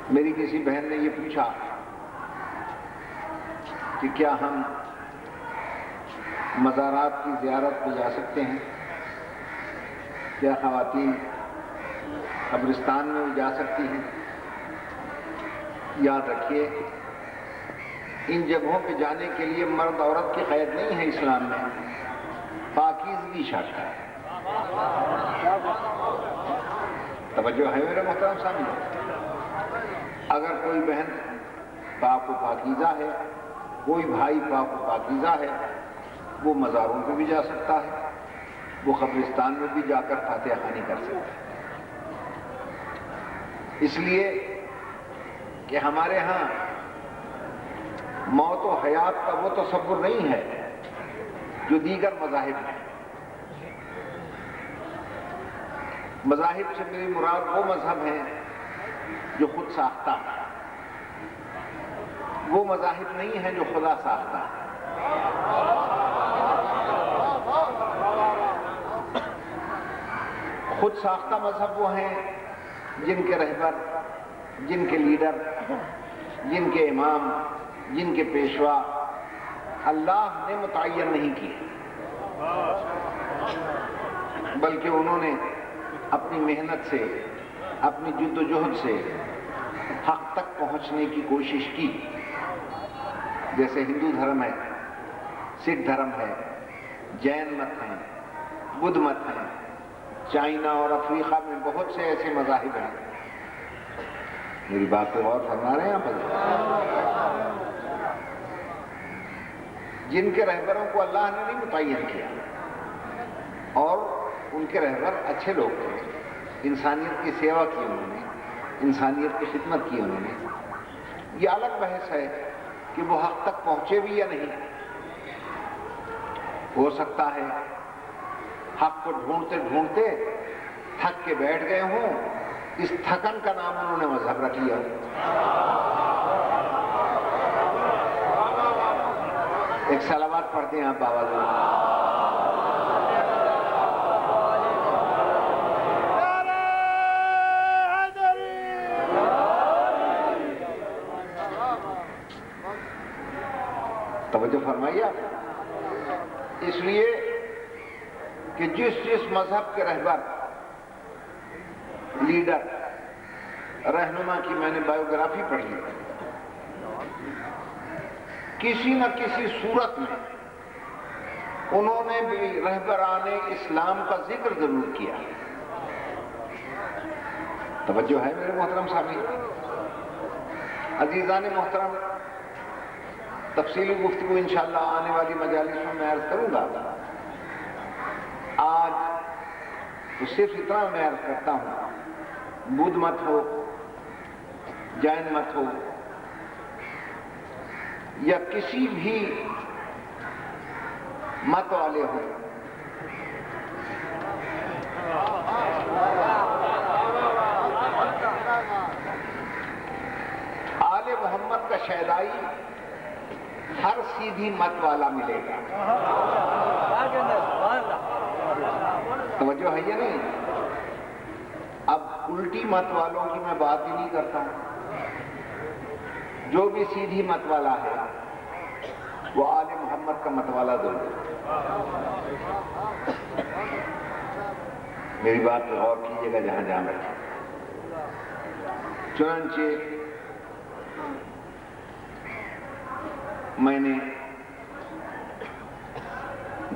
میری کسی بہن نے یہ پوچھا کہ کیا ہم مزارات کی زیارت پہ جا سکتے ہیں؟ کیا خواتین قبرستان میں بھی جا سکتی ہیں؟ یاد رکھیے، ان جگہوں پہ جانے کے لیے مرد عورت کی قید نہیں ہے اسلام میں، پاکیزگی شرط ہے۔ توجہ ہے میرے محترم سامنے؟ اگر کوئی بہن پاک و پاکیزہ ہے، کوئی بھائی پاک و پاکیزہ ہے، وہ مزاروں پہ بھی جا سکتا ہے، وہ قبرستان میں بھی جا کر فاتحہ خوانی کر سکتا ہے۔ اس لیے کہ ہمارے ہاں موت و حیات کا وہ تصور نہیں ہے جو دیگر مذاہب ہیں۔ مذاہب سے میری مراد وہ مذہب ہیں جو خود ساختہ ہے، وہ مذاہب نہیں ہیں جو خدا ساختہ ہے۔ خود ساختہ مذہب وہ ہیں جن کے رہبر، جن کے لیڈر، جن کے امام، جن کے پیشوا اللہ نے متعین نہیں کیے، بلکہ انہوں نے اپنی محنت سے، اپنی جد و جہد سے حق تک پہنچنے کی کوشش کی۔ جیسے ہندو دھرم ہے، سکھ دھرم ہے، جین مت ہیں، بدھ مت ہیں، چائنا اور افریقہ میں بہت سے ایسے مذاہب ہیں۔ میری بات پہ غور فرما رہے ہیں آپ؟ جن کے رہبروں کو اللہ نے نہیں متعین کیا، اور ان کے رہبر اچھے لوگ تھے، انسانیت کی سیوا کی انہوں نے، انسانیت کی خدمت کی انہوں نے۔ یہ الگ بحث ہے کہ وہ حق تک پہنچے بھی یا نہیں۔ ہو سکتا ہے حق کو ڈھونڈتے ڈھونڈتے تھک کے بیٹھ گئے ہوں، اس تھکن کا نام انہوں نے مذہب رکھ لیا۔ ایک صلوات پڑھتے ہیں آپ باواز میں۔ توجہ فرمائیے آپ۔ اس لیے کہ جس مذہب کے رہبر، لیڈر، رہنما کی میں نے بایوگرافی پڑھی، کسی نہ کسی صورت میں انہوں نے بھی رہبران اسلام کا ذکر ضرور کیا۔ توجہ ہے میرے محترم سامعین؟ عزیزان محترم، تفصیلی گفتگو انشاءاللہ آنے والی مجالسوں میں عرض کروں گا۔ آج تو صرف اتنا میں عرض کرتا ہوں، بدھ مت ہو، جین مت ہو، یا کسی بھی مت والے ہوں، آل محمد کا شیدائی ہر سیدھی مت والا ملے گا۔ توجہ ہے یا نہیں؟ اب الٹی مت والوں کی میں بات ہی نہیں کرتا ہوں، جو بھی سیدھی مت والا ہے وہ آل محمد کا مت والا ضرور۔ میری بات پہ غور کیجیے گا جہاں جہاں بیٹھے۔ چنانچہ میں نے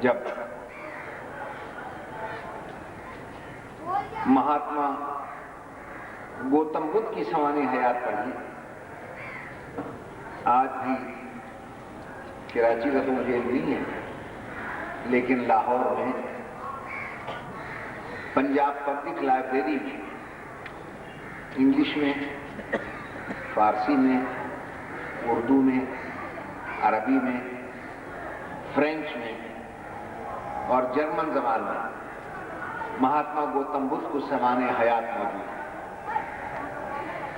جب مہاتما گوتم بدھ کی سوانح حیات پڑھی، آج بھی کراچی کا تو مجھے نہیں ہے، لیکن لاہور میں پنجاب پبلک لائبریری میں انگلش میں، فارسی میں، اردو میں، عربی میں، فرینچ میں اور جرمن زبان میں مہاتما گوتم بدھ کو سوانح حیات موجود ہے۔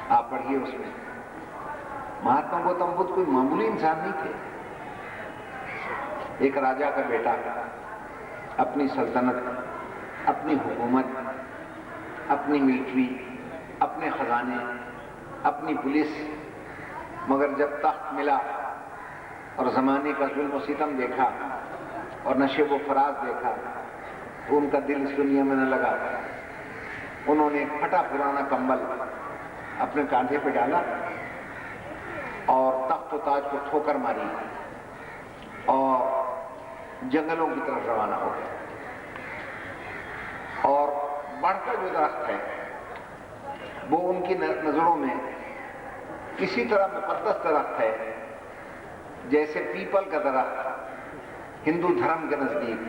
آپ پڑھیے اس میں۔ مہاتما گوتم بدھ کوئی معمولی انسان نہیں تھے، ایک راجا کا بیٹا، اپنی سلطنت، اپنی حکومت، اپنی ملٹری، اپنے خزانے، اپنی پولیس، مگر جب تخت ملا اور زمانے کا ظلم و ستم دیکھا اور نشیب و فراز دیکھا تو ان کا دل اس دنیا میں نہ لگا. انہوں نے ایک پھٹا پرانا کمبل اپنے کاندھے پہ ڈالا اور تخت و تاج کو ٹھوکر ماری اور جنگلوں کی طرف روانہ ہو گئے. اور بڑھ کر جو درخت ہے وہ ان کی نظروں میں کسی طرح مقدس درخت ہے جیسے پیپل کا درخت ہندو دھرم کے نزدیک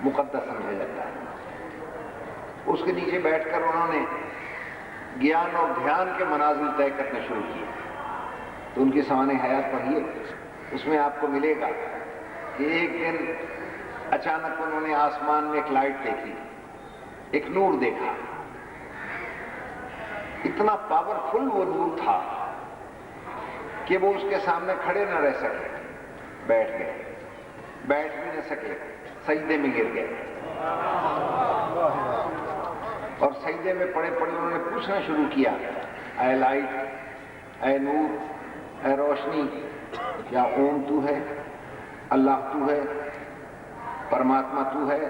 مقدس سمجھا جاتا ہے. اس کے نیچے بیٹھ کر انہوں نے گیان اور دھیان کے منازل طے کرنے شروع کیے. تو ان کی سوانح حیات پڑھیے، اس میں آپ کو ملے گا کہ ایک دن اچانک انہوں نے آسمان میں ایک لائٹ دیکھی، ایک نور دیکھا. اتنا پاورفل وہ نور تھا کہ وہ اس کے سامنے کھڑے نہ رہ سکے، بیٹھ گئے، بیٹھ بھی نہ سکے، سجدے میں گر گئے. اور سجدے میں پڑے پڑے انہوں نے پوچھنا شروع کیا، اے لائٹ، اے نور، اے روشنی، کیا اوم تو ہے، اللہ تو ہے، پرماتما تو ہے،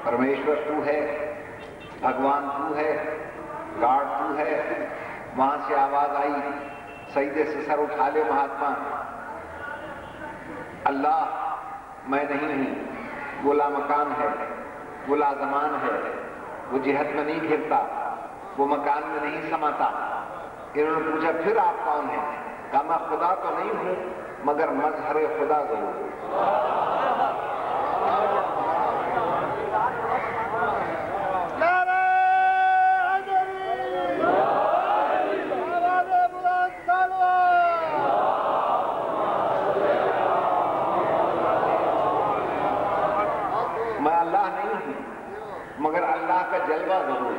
پرمیشور تو ہے، بھگوان تو ہے، گاڈ تو ہے. وہاں سے آواز آئی، سجدے سے سر اٹھا لے مہاتما، اللہ میں نہیں ہوں، وہ لامکان ہے، وہ لازمان ہے، وہ جہت میں نہیں گھرتا، وہ مکان میں نہیں سماتا. انہوں نے پوچھا پھر آپ کون ہیں؟ کہا میں خدا تو نہیں ہوں مگر مظہر خدا ضرور ہوں. میں اللہ نہیں ہوں مگر اللہ کا جلوہ ضرور ہے.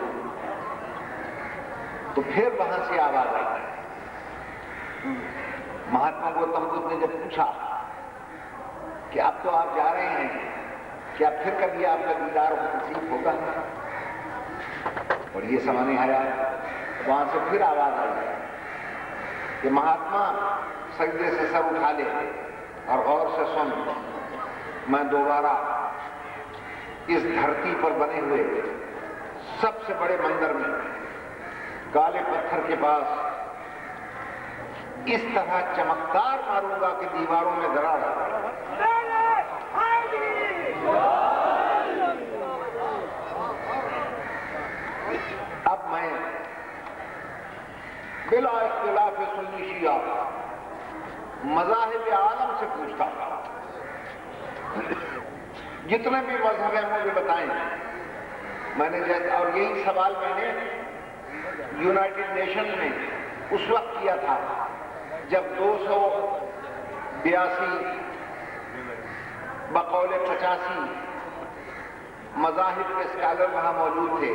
تو پھر وہاں سے آواز آئی. مہاتما گوتم بدھ نے جب پوچھا کہ اب تو آپ جا رہے ہیں، کیا پھر کبھی آپ کا دیدار نصیب ہوگا؟ اور یہ سمانے آیا. وہاں سے پھر آواز آئی کہ مہاتما سجدے سے سر اٹھا لے اور غور سے سن، میں دوبارہ اس دھرتی پر بنے ہوئے سب سے بڑے مندر میں کالے پتھر کے پاس اس طرح چمکدار ماروں گا کہ دیواروں میں دراڑ آ جائے. اب میں بلا اختلاف سنی شیعہ مذاہب عالم سے پوچھتا ہوں، جتنے بھی مذہب ہیں مجھے بتائیں. میں نے اور یہی سوال میں نے یونائٹڈ نیشن میں اس وقت کیا تھا جب 282 بقول 85 مذاہب کے اسکالر وہاں موجود تھے.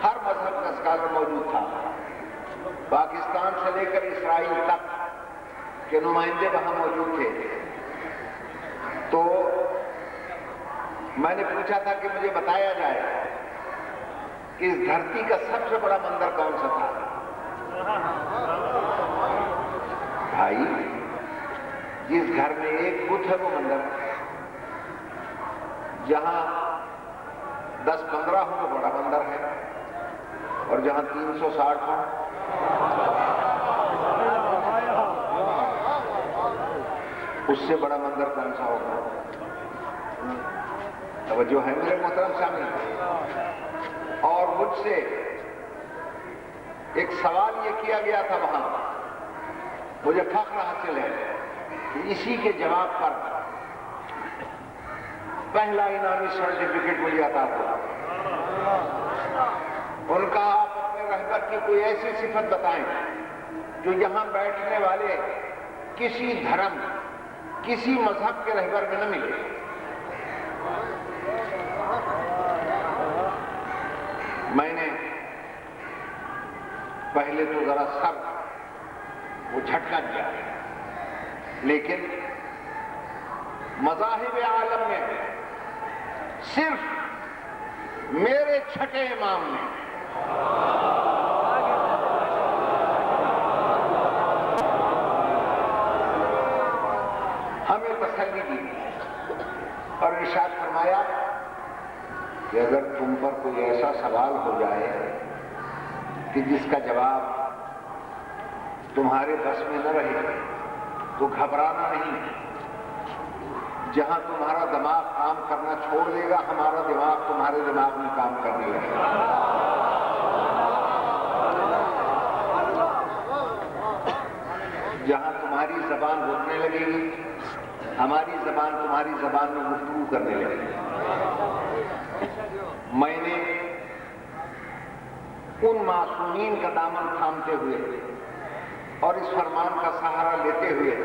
ہر مذہب کا اسکالر موجود تھا. پاکستان سے لے کر اسرائیل تک کے نمائندے وہاں موجود تھے. تو میں نے پوچھا تھا کہ مجھے بتایا جائے کہ اس دھرتی کا سب سے بڑا مندر کون سا تھا. بھائی جس گھر میں ایک بت ہے وہ مندر، جہاں 10-15 ہو تو بڑا مندر ہے، اور جہاں 360 ہو اس سے بڑا مندر کون سا ہوگا؟ توجہ ہے میرے محترم سامنے. اور مجھ سے ایک سوال یہ کیا گیا تھا وہاں، مجھے فخر حاصل ہے کہ اسی کے جواب پر پہلا انعامی سرٹیفکیٹ مجھے عطا ہوا. ان کا آپ اپنے رہبر کی کوئی ایسی صفت بتائیں جو یہاں بیٹھنے والے کسی دھرم، کسی مذہب کے رہبر میں نہ ملے. میں نے پہلے تو ذرا سر وہ جھٹکا دیا، لیکن مذاہب عالم میں صرف میرے چھٹے امام نے اور ارشاد فرمایا کہ اگر تم پر کوئی ایسا سوال ہو جائے کہ جس کا جواب تمہارے بس میں نہ رہے تو گھبرانا نہیں. جہاں تمہارا دماغ کام کرنا چھوڑ دے گا ہمارا دماغ تمہارے دماغ میں کام کرنے لگے گا. جہاں تمہاری زبان بولنے لگے گی ہماری زبان تمہاری زبان میں گفتگو کرنے لگے گی. میں نے ان معصومین کا دامن تھامتے ہوئے اور اس فرمان کا سہارا لیتے ہوئے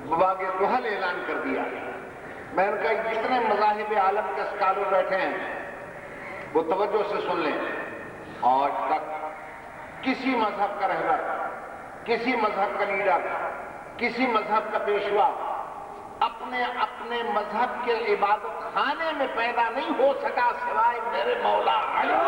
بباغ دہل اعلان کر دیا. میں نے کہا جتنے مذاہب عالم کے اسکالر بیٹھے ہیں وہ توجہ سے سن لیں. آج تک کسی مذہب کا رہبر، کسی مذہب کا لیڈر، کسی مذہب کا پیشوا اپنے اپنے مذہب کے عبادت خانے میں پیدا نہیں ہو سکا سوائے میرے مولا علی.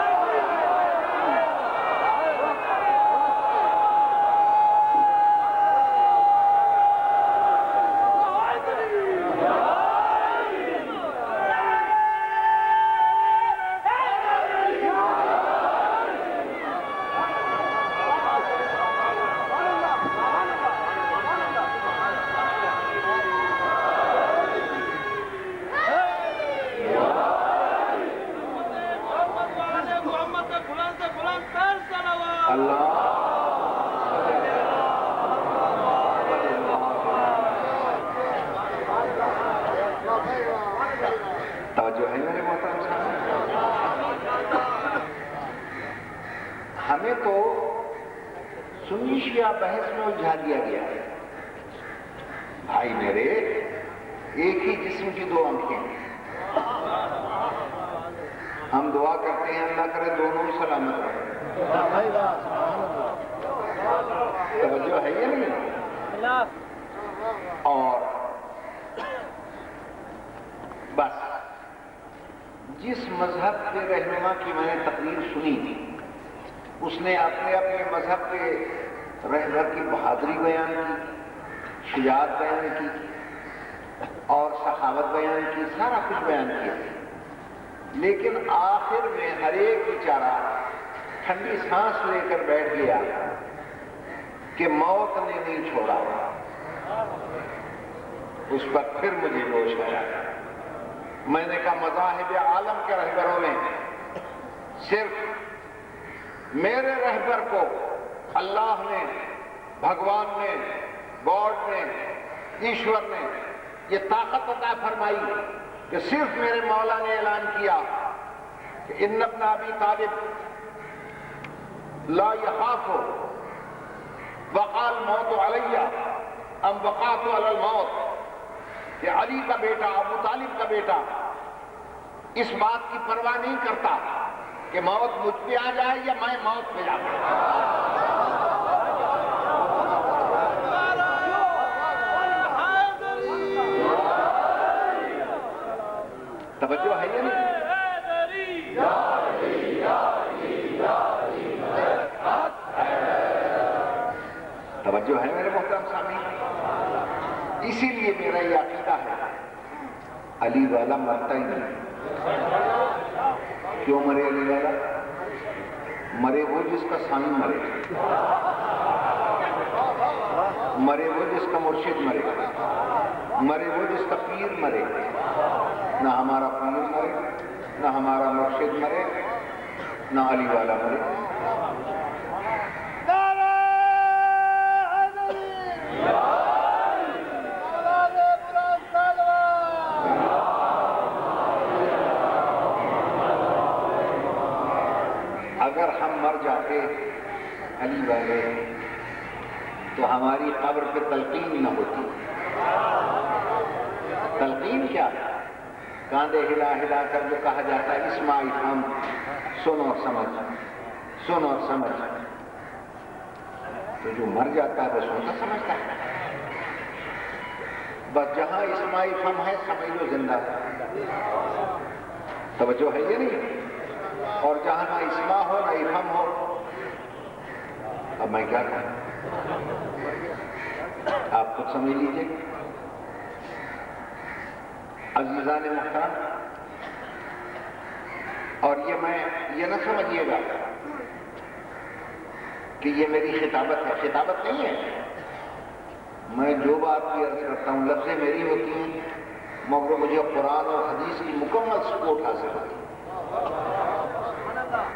توجہ ہے میرے محترم صاحب. ہمیں تو سنی شیعہ بحث میں الجھا دیا گیا ہے. بھائی میرے ایک ہی جسم کی دو آنکھیں ہیں. ہم دعا کرتے ہیں اللہ کرے دونوں سلامت رہیں. توجہ ہے یا نہیں؟ اور بس جس مذہب کے رہنما کی میں نے تقریر سنی تھی اس نے اپنے اپنے مذہب کے رہبر کی بہادری بیان کی، شجاعت بیان کی اور سخاوت بیان کی، سارا کچھ بیان کیا. لیکن آخر میں ہر ایک بیچارہ ٹھنڈی سانس لے کر بیٹھ گیا کہ موت نے نہیں چھوڑا. اس پر پھر مجھے جوش آیا. میں نے کہا مذاہب عالم کے رہبروں نے صرف میرے رہبر کو اللہ نے، بھگوان نے، گاڈ نے، ایشور نے یہ طاقت عطا فرمائی کہ صرف میرے مولا نے اعلان کیا کہ ان ابن ابی طالب لا یخاف وقال موت علی ام وقعت علی الموت، کہ علی کا بیٹا، ابو طالب کا بیٹا اس بات کی پرواہ نہیں کرتا کہ موت مجھ پہ آ جائے یا میں موت پہ جاؤں. توجہ ہے یا نہیں؟ توجہ ہے میرے محترم سامعین. اسی لیے میرا یہ عقیدہ ہے علی والا مرتا ہی نہیں. کیوں مرے علی والا؟ مرے وہ جس کا سائیں مرے، مرے وہ جس کا مرشد مرے، مرے وہ جس کا پیر مرے. نہ ہمارا پیر مرے، نہ ہمارا مرشد مرے، نہ علی والا مرے. اگر ہم مر جاتے علی والے تو ہماری قبر پہ تلقین نہ ہوتی. تلقین کیا ہے؟ کاندھے ہلا ہلا کر جو کہا جاتا ہے اسمع افہم، سن اور سمجھ، سن اور سمجھ. تو جو مر جاتا ہے وہ سنتا سمجھتا ہے. بس جہاں اسمع افہم ہے سمجھ لو زندہ ہے. توجہ ہے یہ نہیں؟ اور جہاں نہ اسمع ہو نہ افہم ہو، اب میں کیا کہوں؟ آپ خود سمجھ لیجیے. عزیزان محترم، اور یہ نہ سمجھیے گا کہ یہ میری خطابت ہے، خطابت نہیں ہے۔ میں جو بات بھی عرض کرتا ہوں لفظیں میری ہوتی ہیں، مگر مجھے قرآن اور حدیث کی مکمل سپورٹ حاصل ہوتی ہے،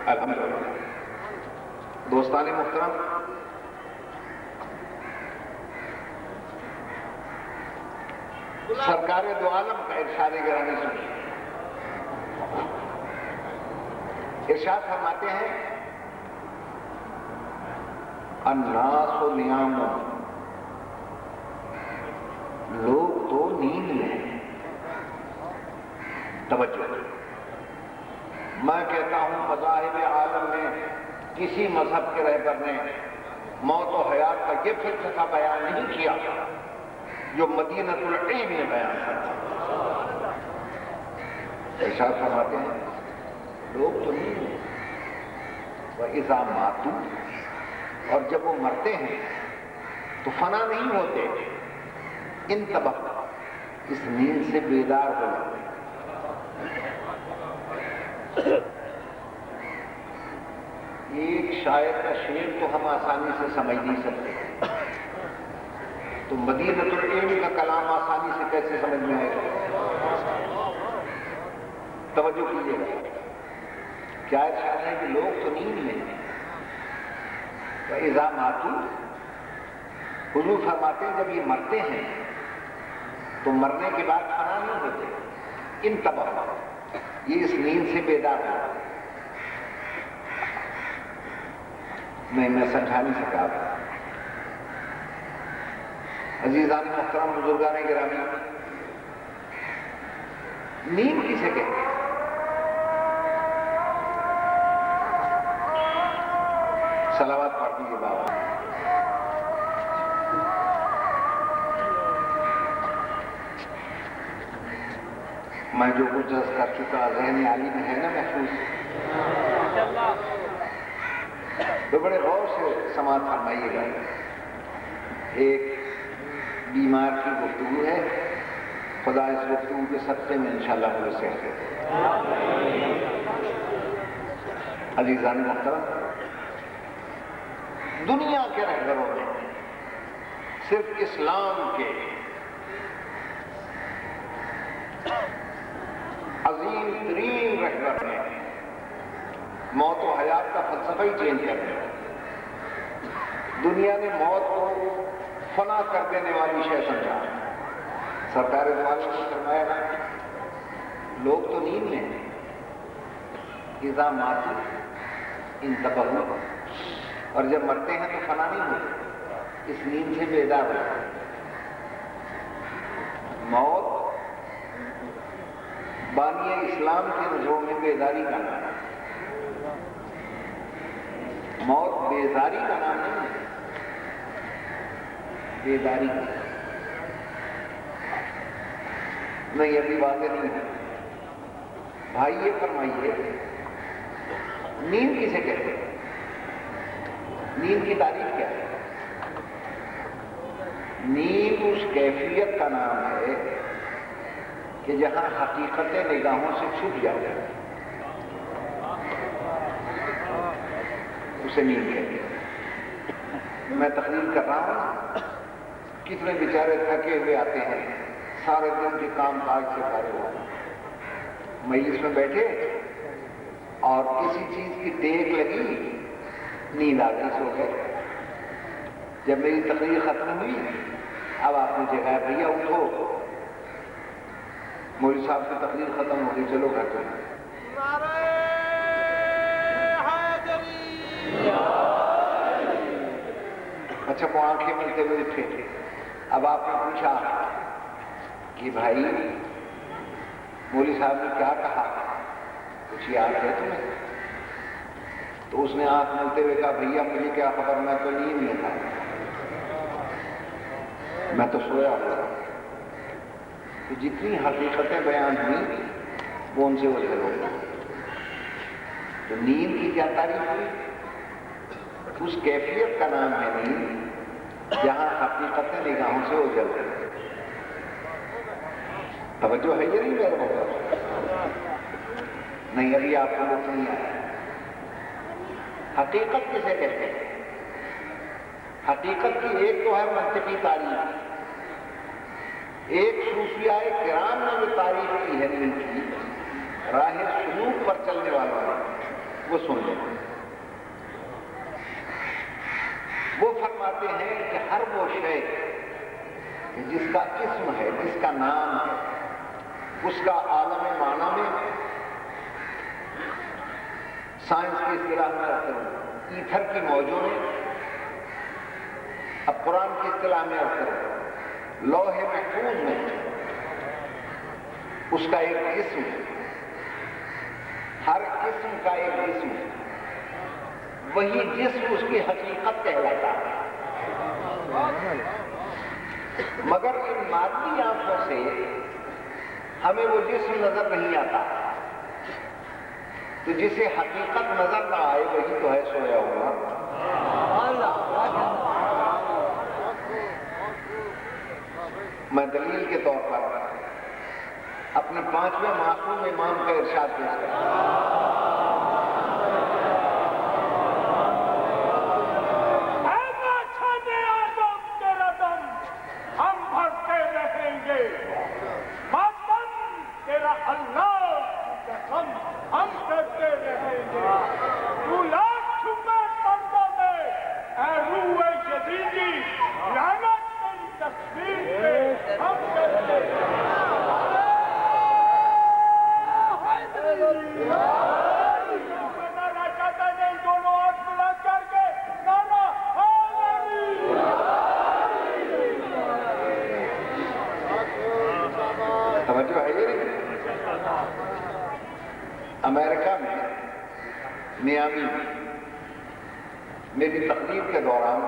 الحمدللہ۔ دوستان محترم، سرکار دو عالم کا ارشاد گرامی سنیے۔ ارشاد فرماتے ہیں الناس نیام، لوگ تو نیند میں ہیں۔ توجہ، میں کہتا ہوں مذاہب عالم میں کسی مذہب کے رہبر نے موت و حیات کا یہ فلسفہ بیان نہیں کیا جو مدینۃ العلم نے بیان کرا۔ ارشاد فرماتے ہیں لوگ تو نہیں ہیں، وَإِذَا مَاتُوا، اور جب وہ مرتے ہیں تو فنا نہیں ہوتے، انتبہ، اس نیند سے بیدار ہو جاتے ہیں۔ ایک شاعر کا شعر تو ہم آسانی سے سمجھ نہیں سکتے، تو مدینۃ العلم کا کلام آسانی سے کیسے سمجھ میں آئے گا؟ توجہ کیجیے گا، کیا ارشاد ہے کہ لوگ تو نیند میں ہیں۔ وَإِذَا مَاتُوا، حضور فرماتے ہیں جب یہ مرتے ہیں تو مرنے کے بعد فنا نہیں ہوتے، انتبہ، یہ اس نیند سے بیدار ہو۔ میں سمجھا نہیں سکا آپ کو۔ عزیزان محترم، بزرگان گرامی، نیند کسے کہتے ہیں؟ صلوات پڑھ دیجیے بابا۔ میں جو کچھ عرض کر چکا ذہن عالی میں ہے نا محفوظ، تو بڑے غور سے سماعت فرمائیے گا۔ ایک بیمار کی گفتگو ہے، خدا اس گفتگو کے صدقے میں انشاءاللہ مجھے صحت دے۔ عزیزان محترم، دنیا کے رہبروں نے صرف اسلام کے عظیم ترین رہبر نے موت و حیات کا فلسفہ ہی چینج کر دیا۔ دنیا نے موت کو فنا کر دینے والی شے سمجھا۔ سرکار دو عالم نے فرمایا نا، لوگ تو نیند میں ہیں، اذا ماتوا انتبہوا، اور جب مرتے ہیں تو فنا نہیں ہوتے، اس نیند سے بیدار ہو۔ موت بانی اسلام کی نظروں میں بیداری کا نام ہے۔ موت بیداری کا نام نہیں ہے، بیداری کا۔ نہیں، ابھی واضح نہیں ہے بھائی، یہ فرمائیے نیند کسے کہتے ہیں؟ نیند کی تعریف کیا ہے؟ نیند اس کیفیت کا نام ہے کہ جہاں حقیقت نگاہوں سے چھپ جائے، اسے نیند کہتے ہیں۔ میں تقریر کر رہا ہوں، کتنے بیچارے تھکے ہوئے آتے ہیں، سارے دن کے کام کاج سے فارغ ہو، مجلس میں بیٹھے اور کسی چیز کی ٹیک لگی، نیند آ گئی، سو گئے۔ جب میری تقریر ختم ہوئی، اب آپ نے جگایا بھیا اٹھو، مولوی صاحب کی تقریر ختم ہو گئی، چلو گھر چلو۔ اچھا، وہ آنکھیں ملتے ہوئے اٹھے۔ اب آپ نے پوچھا کہ بھائی مولوی صاحب نے کیا کہا، کچھ یاد ہے تمہیں؟ تو اس نے آنکھ ملتے ہوئے کہا بھیا مجھے کیا خبر، میں تو نیند میں تھا، میں تو سویا ہوا۔ تو جتنی حقیقتیں بیان ہوئی وہ ان سے اوجھل ہو گئی۔ تو نیند کی کیا تعریف ہوئی؟ اس کیفیت کا نام ہے نیند جہاں حقیقتیں نگاہوں سے اوجھل ہو۔ توجہ ہے یہ نہیں میرے محترم؟ نہیں ابھی آپ کو لوگ نہیں آیا. حقیقت کسے کہتے ہیں؟ حقیقت کی ایک تو ہے منطقی تعریف، ایک صوفیاء کرام نے جو تعریف کی ہے دل کی راہ سلوک پر چلنے والوں نے، وہ سن لیں. وہ فرماتے ہیں کہ ہر وہ شے جس کا اسم ہے، جس کا نام ہے، اس کا عالم معنی میں سائنس کی اصطلاح میں رکھتے ہیں ایتھر کی موجوں میں، اب قرآن کی اصطلاح میں رکھتے ہیں لوح محفوظ میں اس کا ایک اسم ہے. ہر اسم کا ایک جسم ہے، وہی جسم اس کی حقیقت کہلاتا ہے. مگر ان مادی آنکھوں سے ہمیں وہ جسم نظر نہیں آتا، تو جسے حقیقت نظر نہ آئے وہی تو ہے سویا ہوا. میں دلیل کے طور پر اپنے 5ویں معصوم امام کا ارشاد پیش کرتا ہوں. امریکہ میں میامی میں میری تقریر کے دوران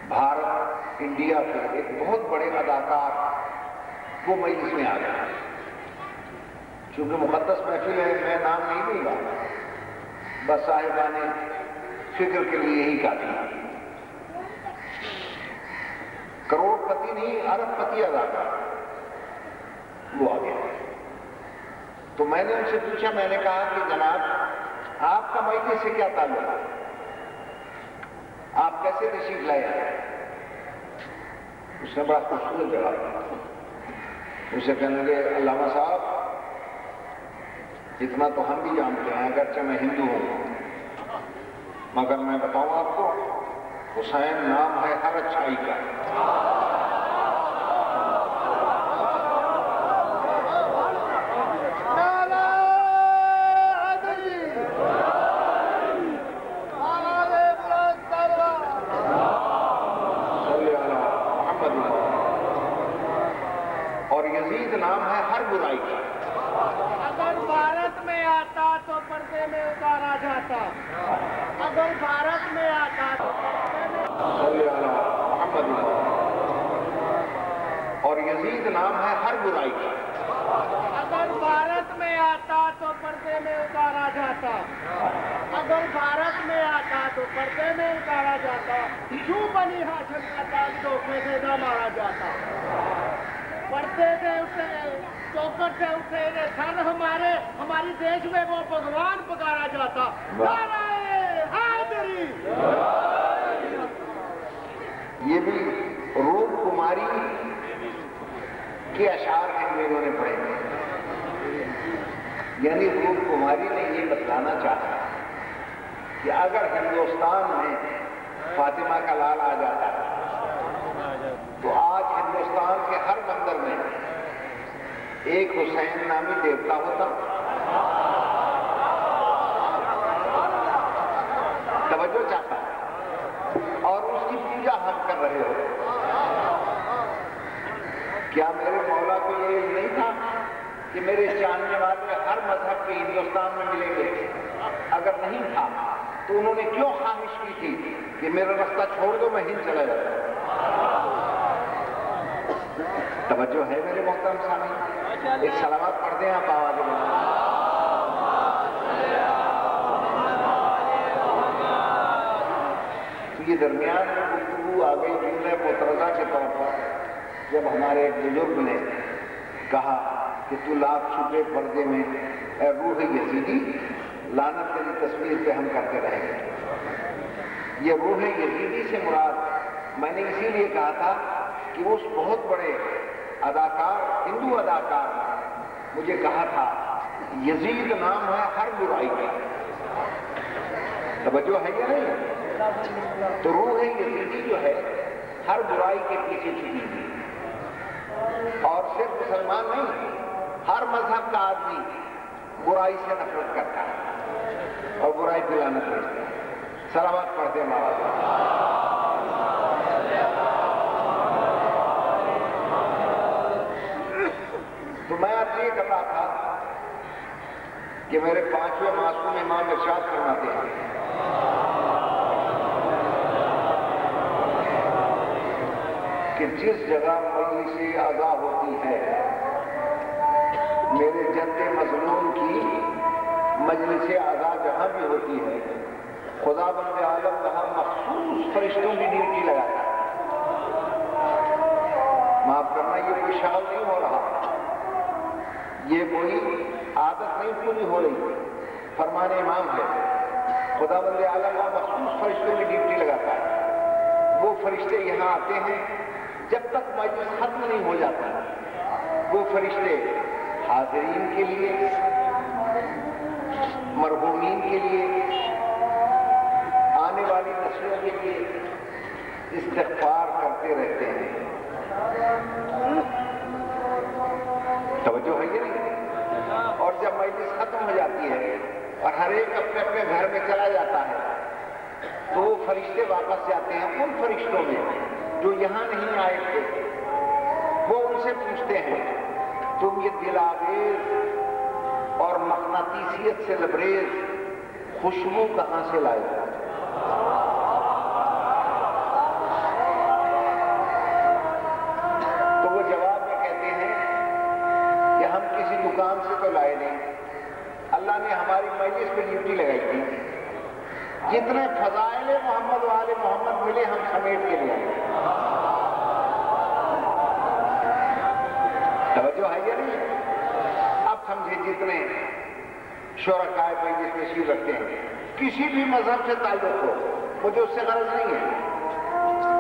بھارت انڈیا کے ایک بہت بڑے اداکار وہ مجلس میں آ گئے. چونکہ مقدس محفل ہے میں نام نہیں دوں گا، بس صاحبان فکر کے لیے یہی کافی ہے. کروڑ پتی نہیں ارب پتی اداکار وہ آ گیا. تو میں نے ان سے پوچھا، میں نے کہا کہ جناب آپ کا مجلس سے کیا تعلق ہے؟ آپ کیسے تشریف لائے ہیں؟ اس نے بڑا خوبصورت جواب دیا. اسے کہنے لگے علامہ صاحب اتنا تو ہم بھی جانتے ہیں، اگرچہ میں ہندو ہوں مگر میں بتاؤں آپ کو حسین نام ہے ہر اچھائی کا. نام ہے ہر برائی کا. اگر بھارت میں آتا تو پردے میں اتارا جاتا، اگر بھارت میں آتا تو پردے میں محمد. اور یزید نام ہے ہر برائی کا. اگر بھارت میں آتا تو پردے میں اتارا جاتا، اگر بھارت میں آتا تو پردے میں اتارا جاتا. کیوں بنی ہاشم کا تاج دھوکے سے نہ مارا جاتا؟ پردے سے اٹھے چوکٹ سے اٹھے سن ہماری دیش میں وہ بھگوان پکارا جاتا. نعرہ حیدری. یہ بھی روپ کماری کے اشعار ہیں جو انہوں نے پڑھے. یعنی روپ کماری نے یہ بتلانا چاہا کہ اگر ہندوستان میں فاطمہ کا لال آ جاتا تو آج ہندوستان کے ہر مندر میں ایک حسین نامی دیوتا ہوتا. توجہ چاہتا ہے اور اس کی پوجا ہم کر رہے ہو. کیا میرے مولا کو یہ علم نہیں تھا کہ میرے چاہنے والے ہر مذہب کے ہندوستان میں ملیں گے؟ اگر نہیں تھا تو انہوں نے کیوں خواہش کی تھی کہ میرا رستہ چھوڑ دو میں ہند چلا جاتا؟ توجہ ہے میرے محترم سامعین؟ ایک سلامات پڑھ دیں آپ آواز میں. تو یہ درمیان میں گفتگو آ گئی جملہ مترجہ کے طور پر جب ہمارے ایک بزرگ نے کہا کہ تو لاکھ چھپے پردے میں اے روح یزیدی لعنت تیری تصویر پہ ہم کرتے رہیں گے. یہ روح یزیدی سے مراد میں نے اسی لیے کہا تھا کہ اس بہت بڑے اداکار ہندو اداکار نے مجھے کہا تھا یزید نام ہے ہر برائی کا. توجہ ہے یا نہیں؟ تو روح یزیدی جو ہے ہر برائی کے پیچھے چھپی ہوئی. اور صرف مسلمان نہیں، ہر مذہب کا آدمی برائی سے نفرت کرتا ہے اور برائی پہ لعنت بھیجتا ہے. صلوات پڑھتے ہیں ہمارا. تو میں آج یہ کر رہا تھا کہ میرے 5ویں معصوم امام ارشاد فرماتے ہیں کہ جس جگہ مجلس اذا ہوتی ہے میرے جد مظلوم کی مجلس اذا جہاں بھی ہوتی ہے خدا بند عالم وہاں مخصوص فرشتوں کی ڈیوٹی لگاتا ہے. معاف کرنا یہ کوئی شغل نہیں ہو رہا، یہ کوئی عادت نہیں پوری ہو رہی، فرمان امام ہے. خدا بند عالم وہاں مخصوص فرشتوں کی ڈیوٹی لگاتا ہے. وہ فرشتے یہاں آتے ہیں جب تک مجلس ختم نہیں ہو جاتا. وہ فرشتے حاضرین کے لیے، مرحومین کے لیے، آنے والی نسلوں کے لیے استغفار کرتے رہتے ہیں. توجہ ہے یہ نہیں؟ اور جب مجلس ختم ہو جاتی ہے اور ہر ایک اپنے اپنے گھر میں چلا جاتا ہے تو وہ فرشتے واپس جاتے ہیں ان فرشتوں میں جو یہاں نہیں آئے تھے. وہ ان سے پوچھتے ہیں تم یہ دلاویز اور مقناطیسیت سے لبریز خوشبو کہاں سے لائے؟ تو وہ جواب میں کہتے ہیں کہ ہم کسی دکان سے تو لائے نہیں، اللہ نے ہماری مجلس پہ ڈیوٹی لگائی تھی. جتنے فضائل محمد و آل محمد ملے ہم سمیٹ کے لیے آئے. توجہ ہے یا نہیں؟ اب سمجھے جتنے شرکائے مجلس میں تشریف رکھتے ہیں کسی بھی مذہب سے تعلق ہو، مجھے اس سے غرض نہیں ہے.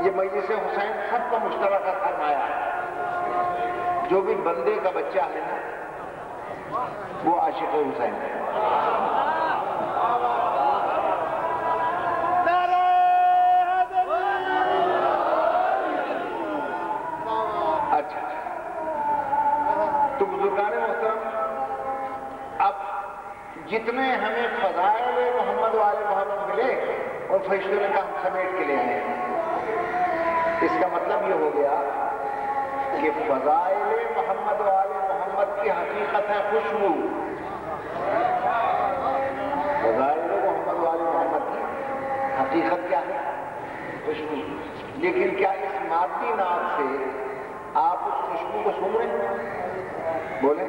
یہ مجلس حسین سب کا مشترکہ سرمایہ ہے. جو بھی بندے کا بچہ ہے نا وہ عاشق حسین ہے. اچھا تو بزرگان محترم، اب جتنے ہمیں فضائل محمد و آل محمد ملے اور فرشتوں نے کہا ہم سمیٹ کے لے آئے ہیں. اس کا مطلب یہ ہو گیا کہ فضائل محمد و آل محمد کی حقیقت ہے خوشبو. فضائل محمد و آل محمد کی حقیقت کیا ہے؟ خوشبو. لیکن کیا اس مادی نام سے آپ اس خوشبو کو سن رہے ہیں؟ بولیں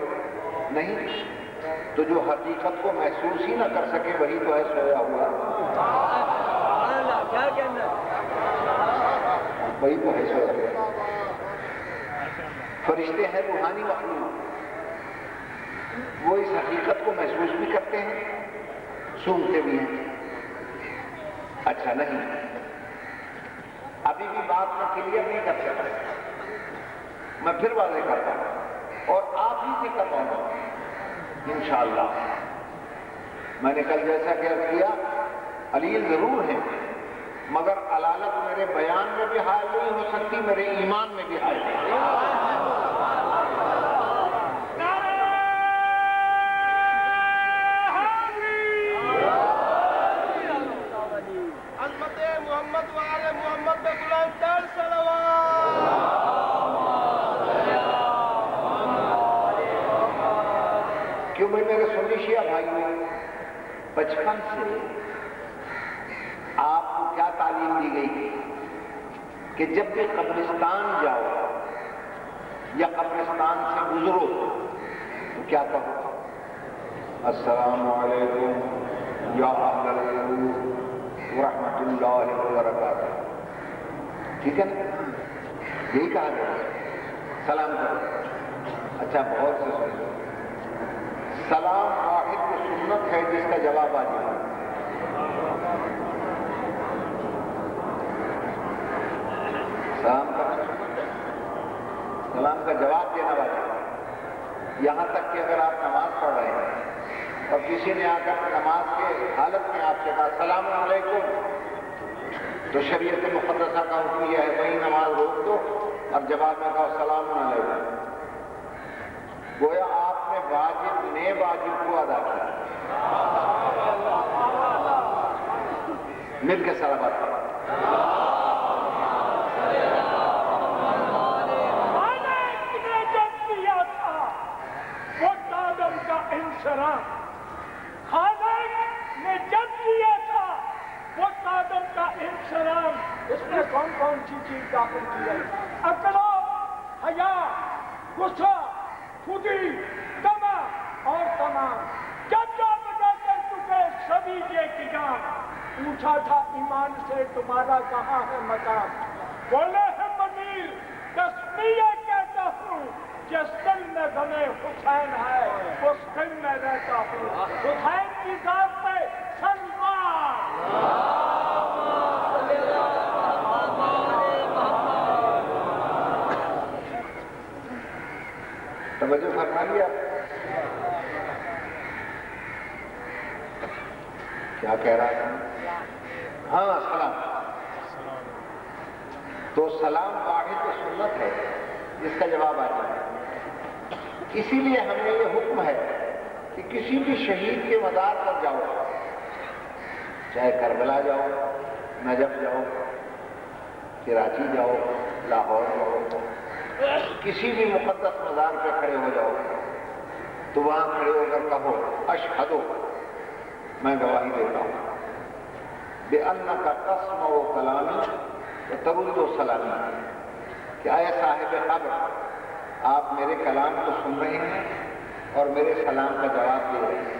نہیں. تو جو حقیقت کو محسوس ہی نہ کر سکے وہی تو ہے سویا ہوا. وہی تو ہے سویا ہوا. فرشتے ہیں روحانی مخلوق، وہ اس حقیقت کو محسوس بھی کرتے ہیں، سونگتے بھی ہیں. اچھا نہیں، ابھی بھی بات میں کلیئر نہیں کر سکتا، میں پھر واضح کرتا ہوں اور آپ ہی سے کرواؤں گا انشاءاللہ. میں نے کل جیسا کہ عرض کیا علیل ضرور ہے مگر علالت میرے بیان میں بھی حائل نہیں ہو سکتی، میرے ایمان میں بھی حائل نہیں. محمد وآل محمد بلند تر صلوات. کیوں بھائی میرے سنی شیعہ بھائیوں، بچپن سے آپ کو کیا تعلیم دی گئی کہ جب بھی قبرستان جاؤ یا قبرستان سے گزرو تو کیا کہو؟ السلام علیکم یا اہل القبور ورحمۃ اللہ وبرکاتہ. ٹھیک ہے نا؟ یہی کہا گیا. سلام کرو. اچھا بہت سے سنو. سلام واحد تو سنت ہے جس کا جواب واجب ہے. سلام کرنا سنت ہے, سلام کا جواب دینا واجب ہے. یہاں تک کہ اگر آپ نماز پڑھ رہے ہیں اور کسی نے آ کر نماز کے حالت میں آپ سے کہا السلام علیکم, تو شریعت مقدسہ کا حکم یہ ہے وہی نماز روک دو اور جواب میں کہا السلام علیکم. گویا آپ نے واجب کو ادا کیا. مل کے صلوات پڑھو. خالق نے جب کیا تھا وہ آدم کا انسلام, اس میں کون کون سی چیز داخل کی ہے؟ عقل, حیا, غصہ, خودی, دما اور تمام. جب جب بجا کر چکے سبھی یہ کتاب, پوچھا تھا ایمان سے تمہارا کہاں ہے مقام. بولے ہیں منیر تسمیہ کہتا ہوں, جس دل میں غمِ حسین ہے اس دل میں رہتا ہوں. حسین کی ذات پہ سلمان. توجہ فرما لیا. کیا کہہ رہا تھا؟ ہاں سلام. تو سلام واحد تو سنت ہے جس کا جواب آتا ہے. اسی لیے ہمیں یہ حکم ہے کہ کسی بھی شہید کے مزار پر جاؤ, چاہے کربلا جاؤ, نجف جاؤ, کراچی جاؤ, لاہور جاؤ, کسی بھی مقدس مزار پہ کھڑے ہو جاؤ تو وہاں کھڑے ہو کر کہو اشہد, میں گواہی دیتا ہوں, بِأَنَّكَ تَسْمَعُ كَلَامِي وَتَرُدُّ سَلَامِي, کہ اے صاحب قبر آپ میرے کلام کو سن رہے ہیں اور میرے سلام کا جواب دے رہے ہیں.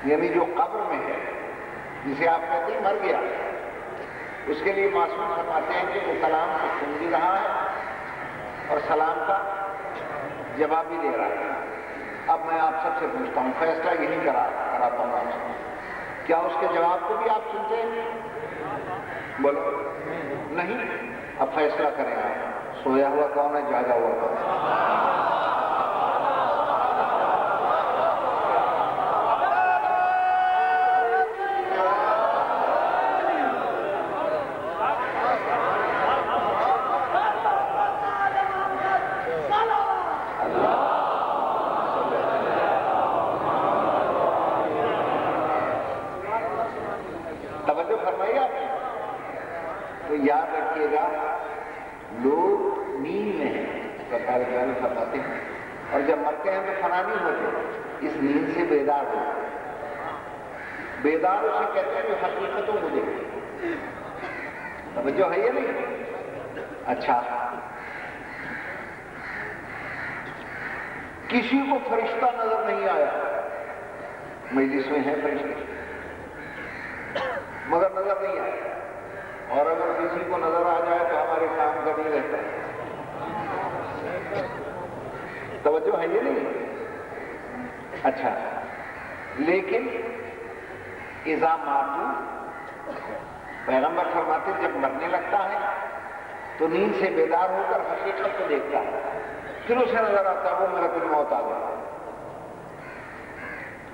یعنی جو قبر میں ہے, جسے آپ کہتے ہیں مر گیا, اس کے لیے معصوم فرماتے ہیں کہ وہ کلام کو سن بھی رہا ہے اور سلام کا جواب بھی دے رہا ہے. اب میں آپ سب سے پوچھتا ہوں, فیصلہ یہی کراتا ہوں آپ سے, کیا اس کے جواب کو بھی آپ سنتے ہیں؟ بولو نہیں. اب فیصلہ کریں آپ, سویا ہوا کون ہے, جاگا ہوا کون ہے؟ توجہ فرمائیے آپ نے. تو یاد رکھیے گا, لوگ نیند میں ہیں تو تعلیم فرماتے ہیں, اور جب مرتے ہیں تو فنا نہیں ہوتے, اس نیند سے بیدار ہوتے. بیدار اسے کہتے ہیں جو حقیقتوں کو دیکھتے. توجہ ہے یا نہیں؟ اچھا, کسی کو فرشتہ نظر نہیں آیا, مجلس میں ہے فرشتے مگر نظر نہیں آیا, اور اگر کسی کو نظر آ جائے تو ہمارے کام کا نہیں رہتا. توجہ ہے یہ نہیں؟ اچھا, لیکن اذا ماتو, پیغمبر فرماتے جب مرنے لگتا ہے تو نیند سے بیدار ہو کر حقیقت کو دیکھتا ہے, پھر اسے نظر آتا ہے وہ ملک الموت آ گیا.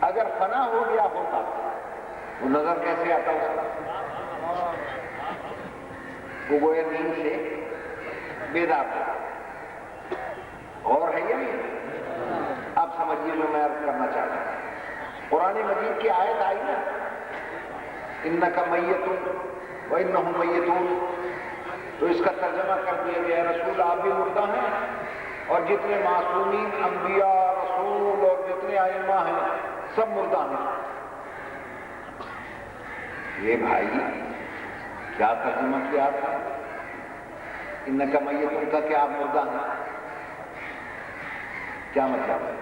اگر فنا ہو گیا ہوتا وہ نظر کیسے آتا اس کا؟ وہ گویا نیند سے بیدار تھا. اور ہے یا نہیں؟ اب سمجھیے جو میں عرض کرنا چاہتا ہوں. قرآن مجید کی آیت آئی نا, اِنَّكَ مَيِّتٌ وَإِنَّهُمْ مَيِّتُونَ, تو اس کا ترجمہ کر دیا گیا رسول آپ بھی مردہ ہیں اور جتنے معصومین انبیاء رسول اور جتنے ائمہ ہیں سب مردہ ہیں. یہ بھائی کیا ترجمہ کیا آپ نے؟ اِنَّكَ مَيِّتٌ کا کیا آپ مردہ ہیں؟ کیا مطلب ہے؟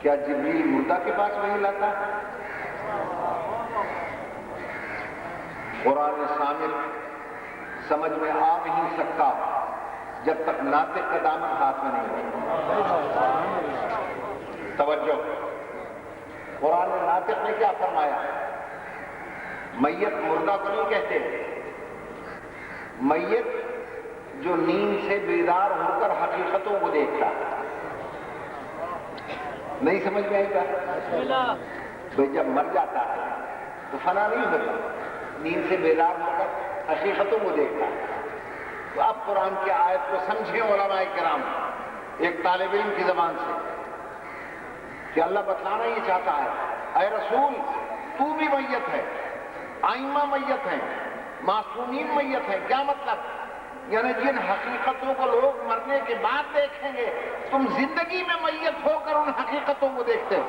کیا جبریل مردہ کے پاس وہی لاتا ہے؟ قرآن سامع سمجھ میں آ نہیں سکتا جب تک ناطق کا دامن ہاتھ میں نہیں ہوتا۔ توجہ، قرآن ناطق نے کیا فرمایا؟ میت مردہ کو نہیں کہتے، میت جو نیند سے بیدار ہو کر حقیقتوں کو دیکھتا ہے۔ نہیں سمجھ میں آئی بات؟ بھئی جب مر جاتا ہے تو فنا نہیں ہوتا، نیند سے بیدار ہو کر حقیقتوں کو دیکھتا ہے۔ تو اب قرآن کی آیت کو سمجھیں علماء کرام ایک طالب علم کی زبان سے کہ اللہ بتلانا یہ چاہتا ہے، اے رسول تو بھی میت ہے، آئمہ میت ہیں، معصومین میت ہیں۔ کیا مطلب؟ یعنی جن حقیقتوں کو لوگ مرنے کے بعد دیکھیں گے، تم زندگی میں میت ہو کر ان حقیقتوں کو دیکھتے ہو۔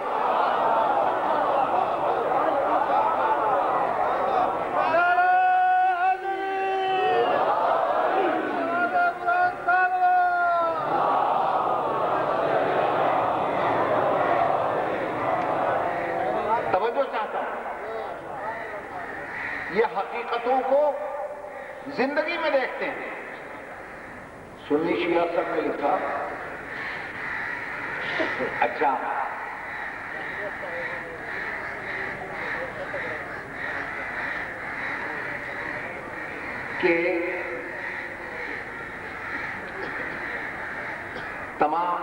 توجہ چاہتا ہوں، یہ حقیقتوں کو زندگی میں دیکھتے ہیں۔ سنی شیعہ سب نے لکھا، اچھا کہ تمام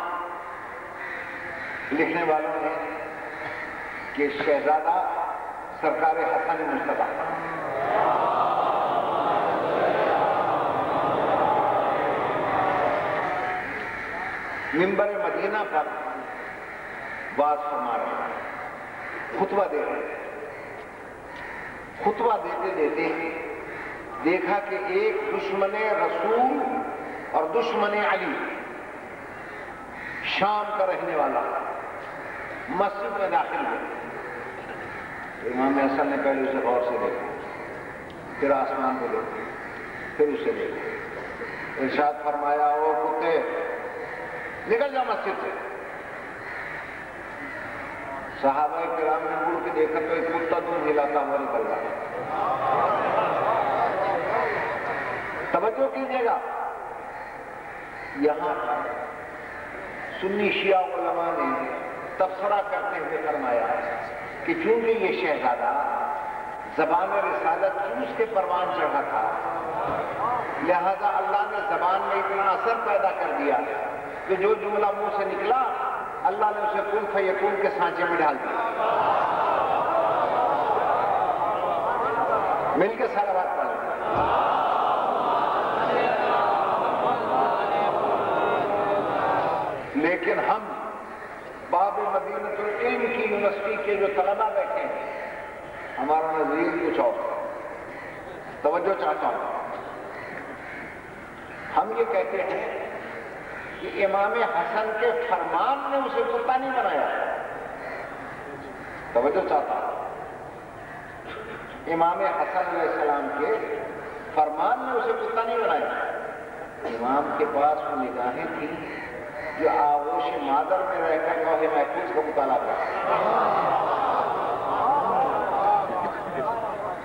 لکھنے والوں نے کہ شہزادہ سرکار حسن مصطفیٰ منبر مدینہ پر واز فرما رہے ہیں، خطبہ دے رہے ہیں۔ خطبہ دیتے دیتے دیکھا کہ ایک دشمن رسول اور دشمن علی، شام کا رہنے والا، مسجد میں داخل ہوئے۔ امام حسن نے پہلے اسے غور سے دیکھا، پھر آسمان کو دیکھا، پھر اسے دیکھا۔ ارشاد فرمایا، او کتے نکل جاؤ مسجد سے۔ صحابہ کرام نے مڑ کے دیکھا تو ایک کتا دودھ ہلاتا ہوا نکل رہا۔ توجہ کیجیے گا، یہاں سنی شیعہ علماء نے تبصرہ کرتے ہوئے فرمایا کہ چونکہ یہ شہزادہ زبان رسالت چوس کے پروان چڑھا تھا، لہذا اللہ نے زبان میں اتنا اثر پیدا کر دیا کہ جو جملہ منہ سے نکلا اللہ نے اسے کن فیکون کے سانچے میں ڈال دیا۔ مل کے صلوات پڑھ لیں۔ لیکن ہم باب مدینۃ العلم کی یونیورسٹی کے جو طلبہ بیٹھے ہیں، ہمارا نظریہ کچھ اور۔ توجہ چاہتا ہوں، ہم یہ کہتے ہیں کہ امام حسن کے فرمان نے اسے کتا نہیں بنایا۔ توجہ چاہتا ہوں، امام حسن علیہ السلام کے فرمان نے اسے کتا نہیں بنایا۔ امام کے پاس وہ نگاہیں تھیں جو آغوش مادر میں رہ کر لوح محفوظ کا مطالعہ کرتے،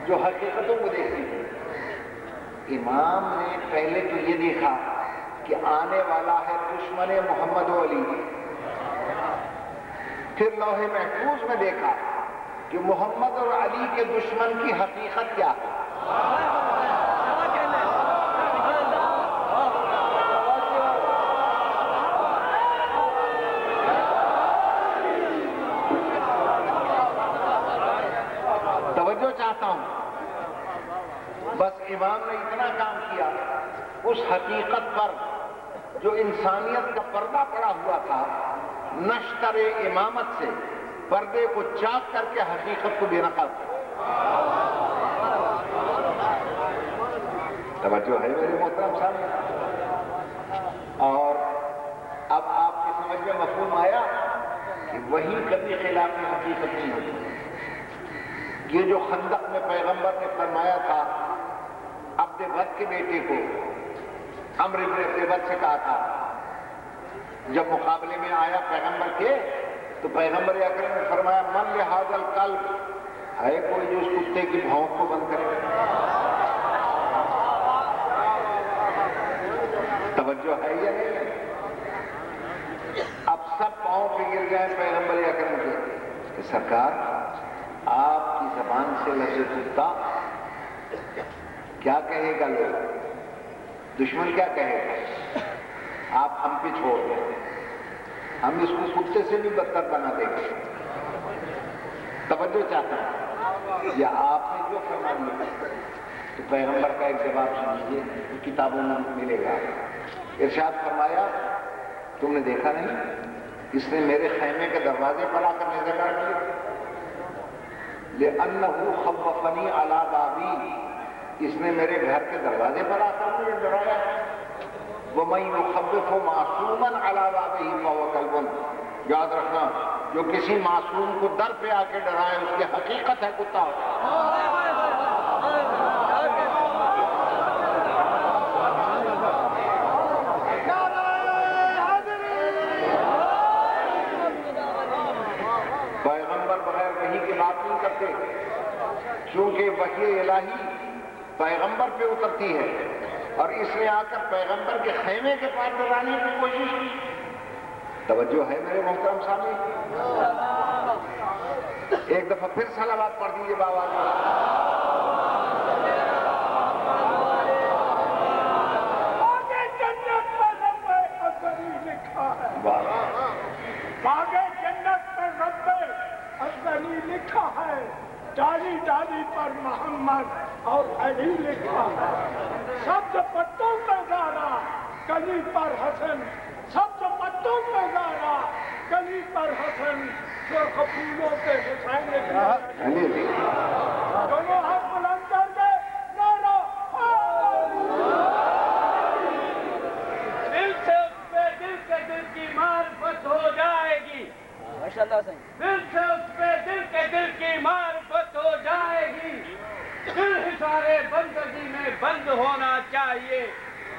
جو حقیقتوں کو دیکھتی تھی۔ امام نے پہلے تو یہ دیکھا کہ آنے والا ہے دشمن محمد و علی، پھر لوح محفوظ میں دیکھا کہ محمد اور علی کے دشمن کی حقیقت کیا ہے۔ توجہ چاہتا ہوں، بس امام نے اتنا کام کیا، اس حقیقت پر جو انسانیت کا پردہ پڑا ہوا تھا، نشتر امامت سے پردے کو چاک کر کے حقیقت کو بے نقاب کیا۔ توجہ ہے میرے محترم صاحب؟ اور اب آپ کی سمجھ میں مفہوم آیا کہ وہی کبھی خلاف حقیقت نہیں ہوتی۔ یہ جو خندق میں پیغمبر نے فرمایا تھا، عبد بد کے بیٹے کو عمرو بن عبد بد سے کہا تھا، جب مقابلے میں آیا پیغمبر کے تو پیغمبر اکرم نے فرمایا، من لہذا القلب، ہے کوئی جو اس کتے کی بھونک کو بند کرے؟ توجہ توجہ ہے یا نہیں ہے؟ اب سب پاؤں پہ گر جائیں پیغمبر اکرم کے کہ سرکار آپ کی زبان سے لفظ کتا کیا کہے گا، لوگ دشمن کیا کہے گا، آپ ہم پہ چھوڑ دیں، ہم اس کو کتے سے بھی بدتر بنا دیں گے۔ توجہ چاہتا ہوں یا آپ نے جو فرما دیا تو پیغمبر کا ایک جواب سنیجیے، کتابوں میں ملے گا۔ ارشاد فرمایا تم نے دیکھا نہیں اس نے میرے خیمے کے دروازے پر آ کر نظر کر دی، لِأَنَّهُ خَوَّفَنِي عَلَى بَابِي، اس نے میرے گھر کے دروازے پر آ کر مجھے ڈرایا۔ وَمَن يُخَوِّفُ مَعْصُومًا عَلَى بَابِهِ فَهُوَ كَلْبٌ، یاد رکھنا جو کسی معصوم کو در پہ آ کے ڈرائے اس کی حقیقت ہے کتا۔ پیغمبر بغیر وحی کی بات نہیں کرتے، چونکہ وحی الہی پیغمبر پہ اترتی ہے، اور اس نے آ کر پیغمبر کے خیمے کے پاس ڈرانے کی کوشش کی۔ توجہ ہے میرے محترم سامنے؟ ایک دفعہ پھر صلوات پڑھ دیجیے بابا۔ آگے جنت میں رب ازلی لکھا ہے، آگے جنت میں رب ازلی لکھا ہے، ڈالی ڈالی پر محمد اور علی لکھا ہے، سبز پتوں پہ زارا کلی پر حسن، سبز پتوں پہ زارا کلی پر حسن، سرخ پھولوں کے حسین لکھا ہے۔ دونوں ہاتھ بلند کر دے، نعرہ دل سے اس پہ دل کے دل کی معرفت ہو جائے گی، ماشاءاللہ صحیح، دل سے اس پہ دل کے دل کی معرفت ہو جائے گی، دل حصارے بندگی میں بند ہونا چاہیے،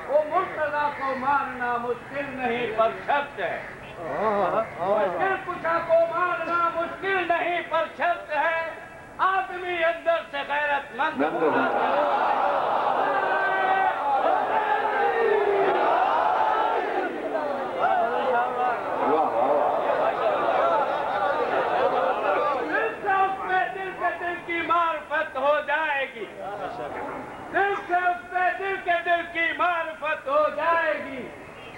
وہ مرتضیٰ کو ماننا مشکل نہیں پر شرط ہے، مشکل کشا کو ماننا مشکل نہیں پر شرط ہے، آدمی اندر سے غیرت مند ہونا چاہیے۔ ہو جائے گی، دل سے اس پہ دل کے دل کی معرفت ہو جائے گی،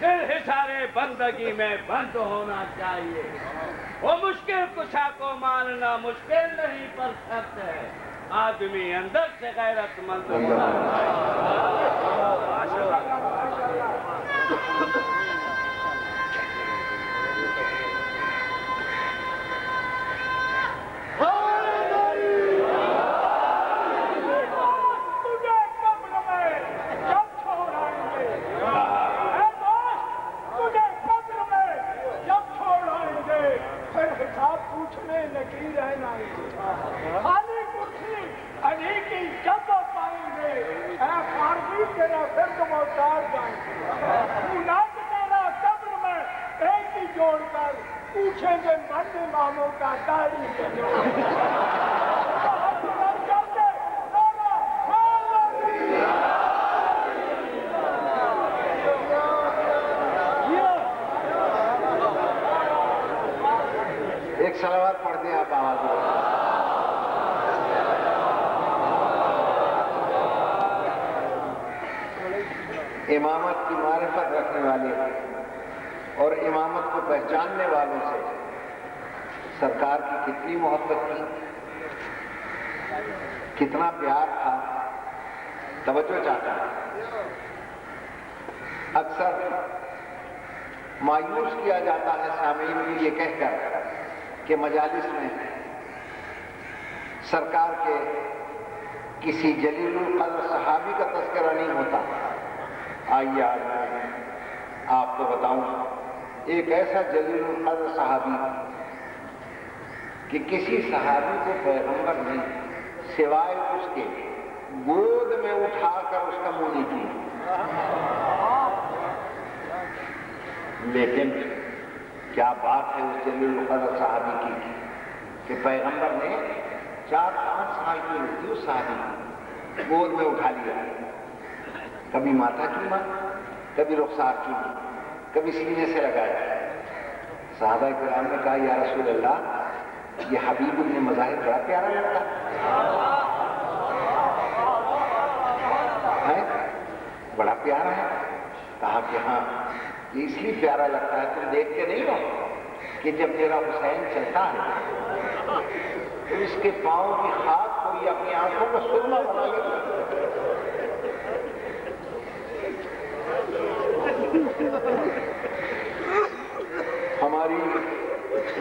دل حصارے بندگی میں بند ہونا چاہیے، وہ مشکل کشا کو ماننا مشکل نہیں پر شرط ہے، آدمی اندر سے غیرت مند ہونا خالی کرسی علی کی جب پائیں گے، اے فارسی تیرا فرد موتار جائیں گے، اولاد تیرا قبر میں ایک ہی جوڑ کر پوچھیں گے مرد اماموں کا داڑھی سے جوڑ ایک صلوات پڑھ دیں آپ آواز میں۔ امامت کی معرفت رکھنے والے اور امامت کو پہچاننے والوں سے سرکار کی کتنی محبت تھی، کتنا پیار تھا۔ توجہ چاہتا ہے، اکثر مایوس کیا جاتا ہے سامعین کو یہ کہہ کر کہ مجالس میں سرکار کے کسی جلیل القدر صحابی کا تذکرہ نہیں ہوتا۔ آئیے آج میں آپ کو بتاؤں ایک ایسا جلیل القدر صحابی کہ کسی صحابی کو پیغمبر نے سوائے اس کے گود میں اٹھا کر اس کا منہ نہیں کیا، لیکن کیا بات ہے اس جلیل القدر صحابی کی کہ پیغمبر نے 4-5 سال کی لڑکی اس صحابی کو گود میں اٹھا لیا، کبھی ماتھا چوما، کبھی رخسار چومی، کبھی سینے سے لگایا۔ صحابہ کرام نے کہا یا رسول اللہ یہ حبیب ابن مظاہر بڑا پیارا لگتا ہے، بڑا پیارا ہے۔ کہا کہ ہاں یہ اس لیے پیارا لگتا ہے، تم دیکھتے نہیں ہو کہ جب میرا حسین چلتا ہے تو اس کے پاؤں کی خاک کو یہ اپنی آنکھوں میں سرما بنا لیتا ہے۔ ہماری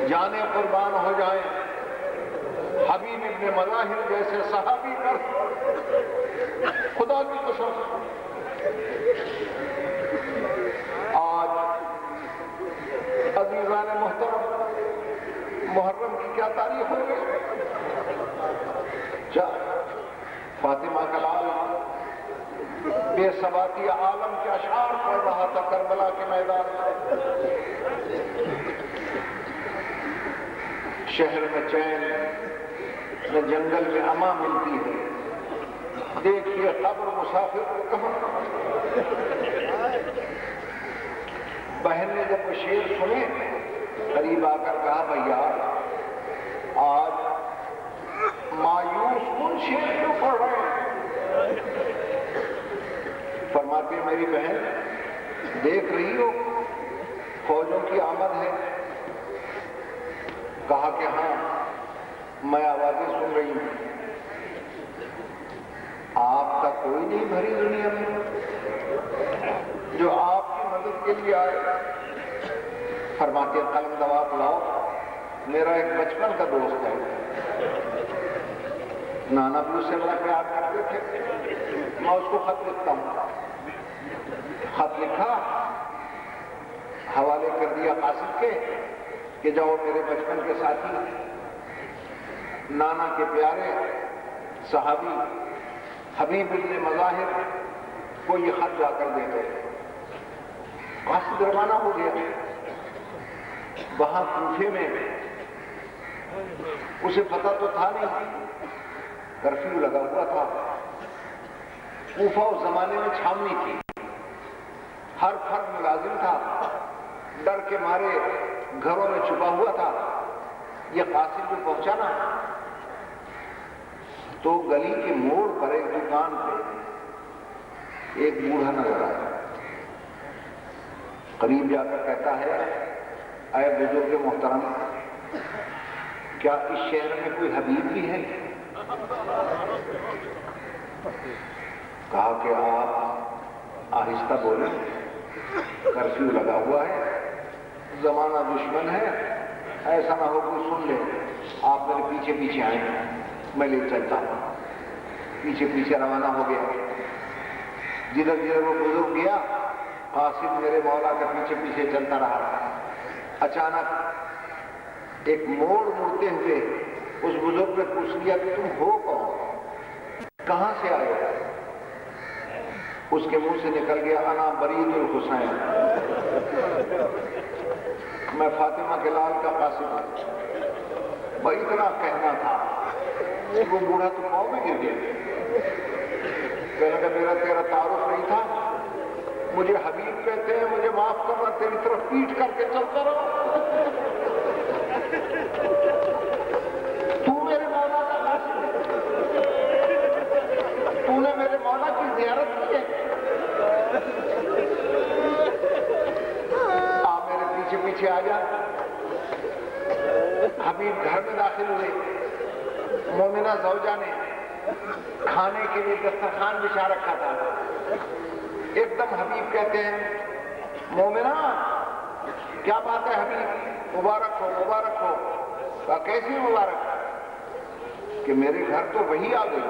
جانیں قربان ہو جائیں حبیب ابن مظاہر جیسے صحابی پر، خدا کی قسم۔ آج عزیزان محترم محرم کی کیا تاریخ ہو گئی؟ فاطمہ کا لال بے ثباتی عالم کے اشعار پڑھ رہا تھا کربلا کے میدان میں۔ شہر میں چین نہ جنگل میں اما ملتی ہے، دیکھیے قبر مسافر کو کہاں۔ بہن نے جب وہ شعر سنے قریب آ کر کہا بھیا آج مایوس کن شعر کیوں پڑھ رہے ہیں؟ فرماتے ہیں میری بہن دیکھ رہی ہو فوجوں کی آمد ہے؟ کہا کہ ہاں میں آوازیں سن رہی ہوں۔ آپ کا کوئی نہیں بھری دنیا میں جو آپ کی مدد کے لیے آئے؟ فرماتے ہیں قلم دوات لاؤ، میرا ایک بچپن کا دوست ہے، نانا بھی اس سے بڑا پیار کرتے تھے، میں اس کو خط لکھتا ہوں۔ خط لکھا، حوالے کر دیا قاصد کے کہ جاؤ میرے بچپن کے ساتھی نانا کے پیارے صحابی حبیب ابن مظاہر کو یہ خط جا کر دے دو۔ قاصد روانہ ہو گیا۔ وہاں کوفے میں اسے پتہ تو تھا نہیں، کرفیو لگا ہوا تھا۔ کوفہ اس زمانے میں چھاونی تھی، ہر فرد ملازم تھا، ڈر کے مارے گھروں میں چھپا ہوا تھا۔ یہ قاصد جو پہنچا نا تو گلی کے موڑ پر ایک دکان پہ ایک بوڑھا نظر آیا۔ قریب جا کر کہتا ہے اے بزرگ محترم کیا اس شہر میں کوئی حبیب بھی ہے؟ کہا کہ آپ آہستہ بولیں، کرفیو لگا ہوا ہے، زمانہ دشمن ہے، ایسا نہ ہو کوئی سن لے، آپ میرے پیچھے پیچھے آئیں، میں لے چلتا ہوں۔ پیچھے پیچھے روانہ ہو گیا۔ جدھر جدھر وہ بزرگ گیا قاصد میرے مولا کے پیچھے پیچھے چلتا رہا۔ اچانک ایک موڑ مڑتے ہوئے اس بزرگ نے پوچھ لیا کہ تم ہو کون، کہاں سے آئے ہو؟ اس کے منہ سے نکل گیا انا برید الحسین، میں فاطمہ کے لال کا قاصد ہوں۔ بھائی اتنا کہنا تھا کہ وہ بوڑھا تو پاؤں میں گر گیا۔ کہنے کا میرا تیرا تعارف نہیں تھا، مجھے حبیب کہتے ہیں، مجھے معاف کرنا، تیری طرف پیٹ کر کے چلتا رہا۔ تو میرے مولا کا قاصد ہے، تو نے میرے مولا کی زیارت کی ہے، آپ میرے پیچھے پیچھے آ جا۔ حبیب گھر میں داخل ہوئے، مومنہ زوجہ نے کھانے کے لیے دسترخوان بچھا رکھا تھا۔ ایک دم حبیب کہتے ہیں مومنہ کیا بات ہے حبیب، مبارک ہو مبارک ہو۔ کہا کیسی مبارک؟ کہ میرے گھر تو وہی آ گئی،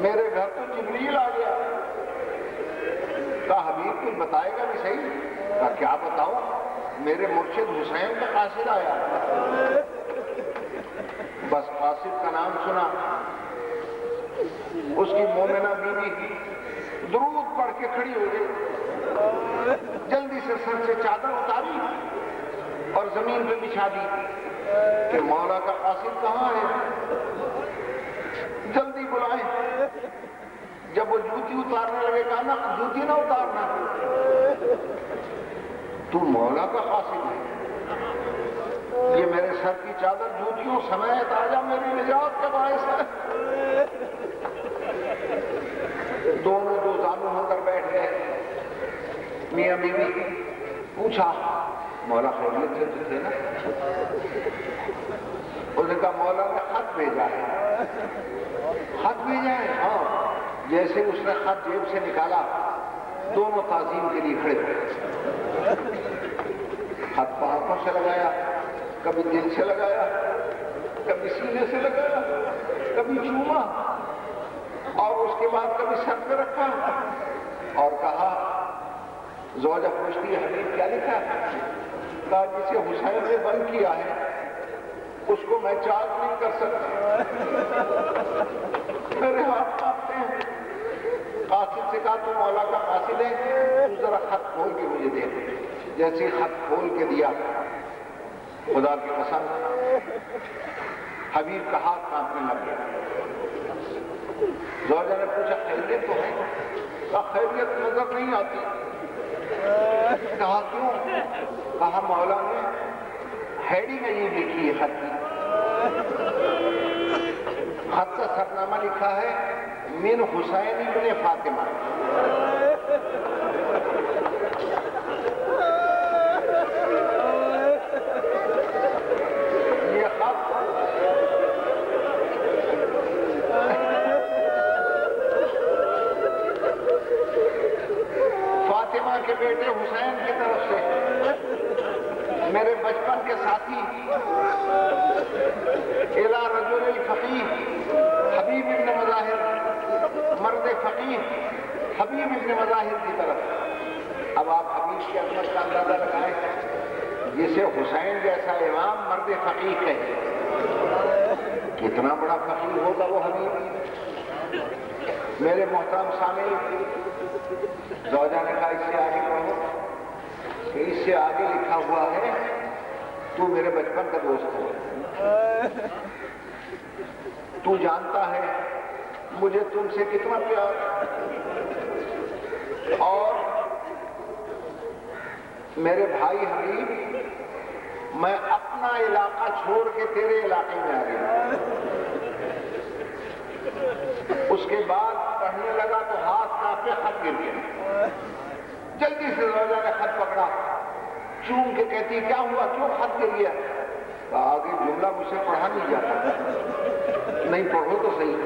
میرے گھر تو جبریل آ گیا۔ کہا حبیب کچھ بتائے گا بھی صحیح؟ کہا کیا بتاؤں، میرے مرشد حسین کا قاصد آیا۔ بس قاصد کا نام سنا، اس کی مومنہ بیوی درود پڑھ کے کھڑی ہو گئی، جلدی سے سر سے چادر اتاری اور زمین پہ بچھا دی کہ مولا کا قاصد کہاں ہے، جلدی بلائیں۔ جب جب وہ جوتی اتارنے لگے کہا نا جوتی نہ اتارنا، تو مولا کا قاصد ہے، یہ میرے سر کی چادر جوتیوں سمیت آجا میری نجات کا باعث ہے۔ دونوں دو زانو ہو کر بیٹھ گئے، میاں بیوی۔ پوچھا مولا خیریت سے تو تھے نا؟ اس نے کہا مولا نے خط بھیجا ہے۔ خط بھیجا ہے؟ ہاں۔ جیسے اس نے خط جیب سے نکالا دونوں تعظیم کے لیے کھڑے ہوئے، خط آنکھوں سے لگایا، کبھی دل سے لگایا، کبھی سینے سے لگایا، کبھی چوما، اور اس کے بعد کبھی سر پہ رکھا اور کہا زوجہ پوچھتی ہے حبیب کیا لکھا؟ کہا جسے حسین نے بند کیا ہے اس کو میں چاک نہیں کر سکتا، میرے ہاتھ کانپتے ہیں۔ قاصد سے کہا تو مولا کا قاصد ہے، تو ذرا خط کھول کے مجھے دے۔ جیسے خط کھول کے دیا، خدا کی قسم حبیب کا ہاتھ کانپنے لگ گیا۔ زوجہ نے پوچھا خیریت تو ہے؟ کہا خیریت نظر نہیں آتی۔ کہا کیوں؟ کہا مولا نے ہیڈنگ یہ لکھی ہے خط کی، خط کا سرنامہ لکھا ہے من حسین ابن فاطمہ۔ یہ خط فاطمہ کے بیٹے حسین کی طرف سے، میرے بچپن کے ساتھی الی رجل الفقیہ حبیب ابن مظاہر، مرد فقیہ حبیب ابن مظاہر کی طرف۔ اب آپ حبیب کی عظمت کا اندازہ لگائیں، جسے حسین جیسا امام مرد فقیہ کہے، کتنا بڑا فقیہ ہوگا وہ حبیب۔ میرے محترم سامعین، زوجہ نے کہا اس سے آگے پڑھو، کہ اس سے آگے لکھا ہوا ہے تو میرے بچپن کا دوست ہے، تو جانتا ہے مجھے تم سے کتنا پیار، اور میرے بھائی حبیب میں اپنا علاقہ چھوڑ کے تیرے علاقے میں آ گیا۔ اس کے بعد پڑھنے لگا تو ہاتھ کانپے، خط گر گیا۔ جلدی سے زوجہ نے خط پکڑا، چوم کے کہتی کیا ہوا، کیوں خط گر گیا؟ آگے جملہ مجھ سے پڑھا نہیں جاتا۔ نہیں پڑھو تو صحیح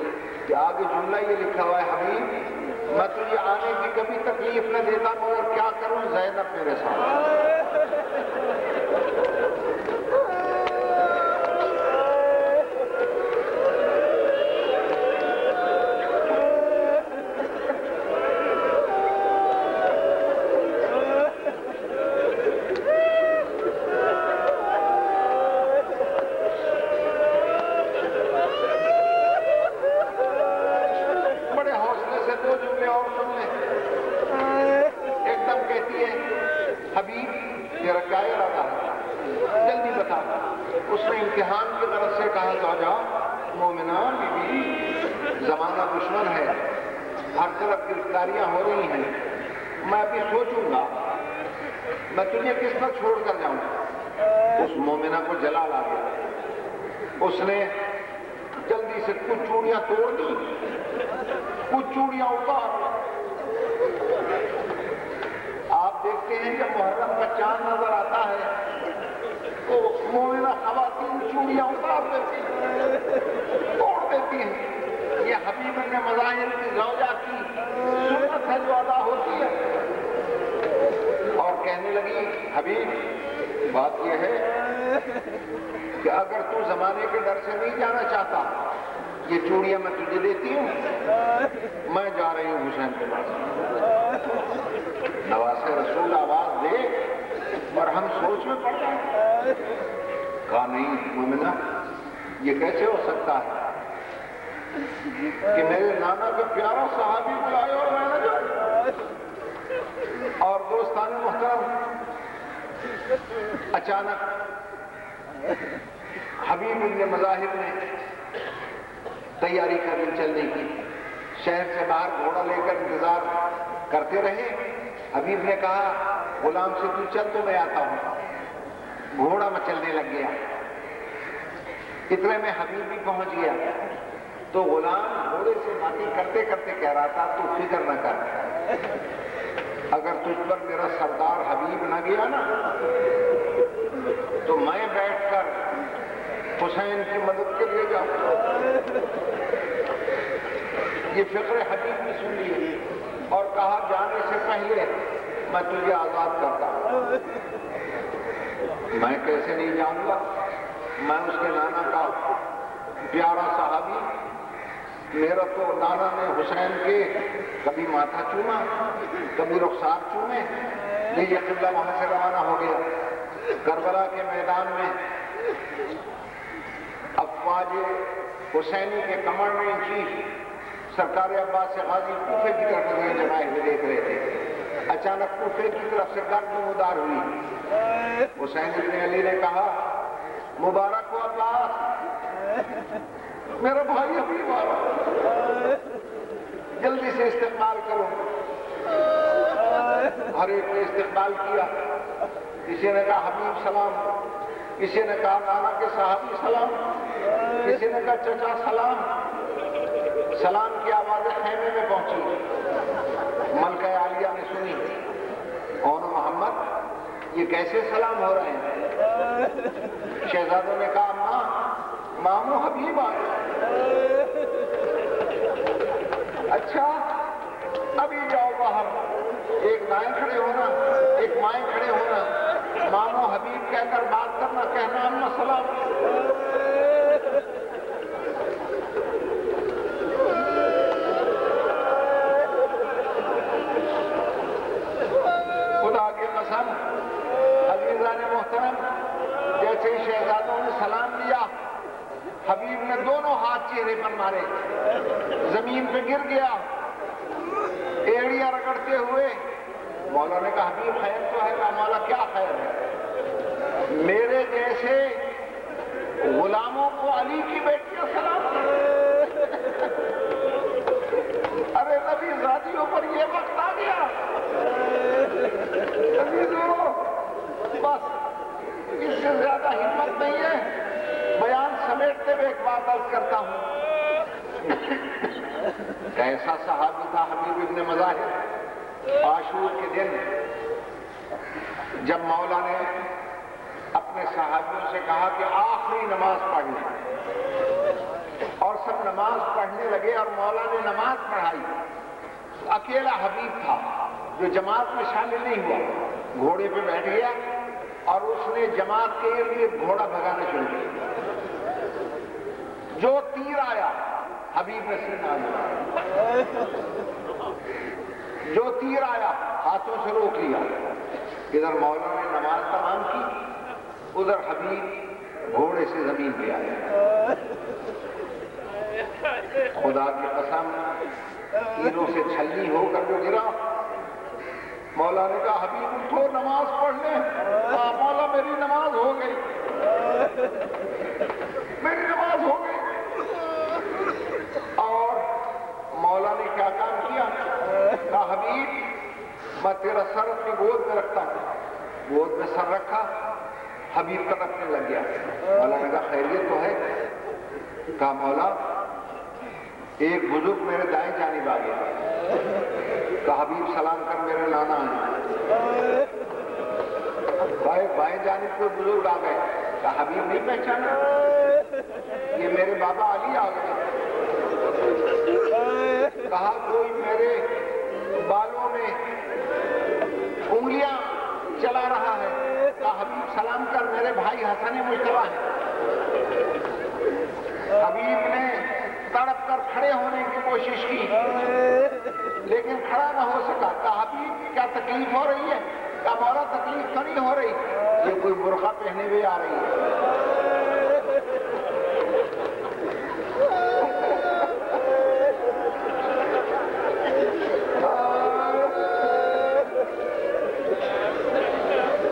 کہ آگے جملہ یہ لکھا ہوا ہے حبیب میں تجھے آنے کی کبھی تکلیف نہ دیتا مگر کیا کروں زینب میرے ساتھ۔ زمانہ دشمن ہے، ہر طرف گرفتاریاں ہو رہی ہیں، میں ابھی سوچوں گا میں تجھے کس طرح چھوڑ کر جاؤں۔ اس مومنہ کو جلال آ گیا، اس نے جلدی سے کچھ چوڑیاں توڑ دی، کچھ چوڑیاں اتار۔ آپ دیکھتے ہیں جب محرم کا چاند نظر آتا ہے تو مومنہ خواتین چوڑیاں اتار دیتی ہیں، توڑ دیتی ہیں۔ یہ حبیب ابن مظاہر کی زوجہ کی سنت ہے جو ادا ہوتی ہے۔ اور کہنے لگی حبیب بات یہ ہے کہ اگر تو زمانے کے ڈر سے نہیں جانا چاہتا یہ چوڑیاں میں تجھے دیتی ہوں، میں جا رہی ہوں حسین کے پاس۔ نواسے رسول آواز دے اور ہم سوچ میں پڑ جائیں۔ کہا نہیں مومنہ یہ کیسے ہو سکتا ہے کہ میرے نانا کا پیارا صحابی بلائے اور میں نہ جاؤں۔ اور دوستان محترم اچانک حبیب ابن مظاہر نے تیاری کر لی چلنے کی، شہر سے باہر گھوڑا لے کر انتظار کرتے رہے. حبیب نے کہا غلام سے تو چل تو میں آتا ہوں. گھوڑا مچلنے لگ گیا. اتنے میں حبیب بھی پہنچ گیا. تو غلام گھوڑے سے باتیں کرتے کرتے کہہ رہا تھا تو فکر نہ کر, اگر تجھ پر میرا سردار حبیب نہ گیا نا تو میں بیٹھ کر حسین کی مدد کے لیے جاؤں گا. یہ فکر حبیب نے سن لی اور کہا جانے سے پہلے میں تجھے آزاد کرتا ہوں. میں کیسے نہیں جاؤں گا, میں اس کے نانا کا پیارا صحابی. میرا تو نانا نے حسین کے کبھی ماتھا چوما کبھی رخسار چومے. یہ قبلہ وہاں سے روانہ ہو گیا. کربلا کے میدان میں افواج حسینی کے کمانڈر ان چیف سرکار عباس غازی کوفے کی طرف روئے جمائے ہوئے دیکھ رہے تھے. اچانک کوفے کی طرف سے گرد نمودار ہوئی. حسین ابن علی نے کہا مبارک ہو عباس, میرا بھائی حبیب آ رہا, جلدی سے استقبال کرو. ہر ایک نے استقبال کیا. کسی نے کہا حبیب سلام, کسی نے کہا نانا کے صحابی سلام, کسی نے کہا چچا سلام. سلام کی آوازیں خیمے میں پہنچی. ملکہ عالیہ نے سنی, کون محمد یہ کیسے سلام ہو رہے ہیں؟ شہزادوں نے کہا ماں مامو حبیب آئے. اچھا ابھی جاؤ باہر, ایک دائیں کھڑے ہونا ایک مائیں کھڑے ہونا, مامو حبیب کہہ کر بات کرنا, کہنا اما سلام. خدا کے قسم عزیزان محترم, جیسے ہی شہزادوں نے سلام دیا حبیب نے دونوں ہاتھ چہرے پر مارے, زمین پہ گر گیا ایڑیاں رگڑتے ہوئے. مولا نے کہا حبیب خیر تو ہے. کہا مولا کیا خیر ہے؟ میرے جیسے غلاموں کو علی کی بیٹیاں سلام کریں. ارے نبی زادیوں پر یہ وقت آ گیا. بس اس سے زیادہ ہمت نہیں ہے. بیان سمیٹتے ہوئے ایک بات عرض کرتا ہوں. کیسا صحابی تھا حبیب ابن مظاہر. عاشور کے دن جب مولا نے اپنے صحابیوں سے کہا کہ آخری نماز پڑھ لیں اور سب نماز پڑھنے لگے اور مولا نے نماز پڑھائی, اکیلا حبیب تھا جو جماعت میں شامل نہیں ہوا. گھوڑے پہ بیٹھ گیا اور اس نے جماعت کے لیے گھوڑا بھگانا شروع کیا. جو تیر آیا حبیب نے سینہ لیا, جو تیر آیا ہاتھوں سے روک لیا. ادھر مولا نے نماز تمام کی, ادھر حبیب گھوڑے سے زمین پہ آیا. خدا کی قسم تیروں سے چھلنی ہو کر وہ گرا. مولا نے کہا حبیب اٹھو نماز پڑھ لیں. کہا مولا میری نماز ہو گئی, میری نماز ہو گئی. اور مولا نے کیا کام کیا؟ کہا حبیب میں تیرا سر اپنی گود میں رکھتا ہوں. گود میں سر رکھا, حبیب کا رکھنے لگ گیا. مولا نے کہا خیریت تو ہے؟ کہا مولا ایک بزرگ میرے دائیں جانب آ گیا. کہا حبیب سلام کر میرے نانا آئے. بائیں جانب کوئی بزرگ آ گئے. کہا حبیب نہیں پہچانا, یہ میرے بابا علی آ گئے. کہا کوئی میرے بالوں میں انگلیاں چلا رہا ہے. کہا حبیب سلام کر میرے بھائی حسن مجتبیٰ ہیں. حبیب نے تڑپ کر کھڑے ہونے کی کوشش کی لیکن کھڑا نہ ہو سکا. کہا حبیب کیا تکلیف ہو رہی ہے؟ کہا مولا تکلیف تو نہیں ہو رہی, یہ کوئی برقع پہنے ہوئے آ رہی ہے.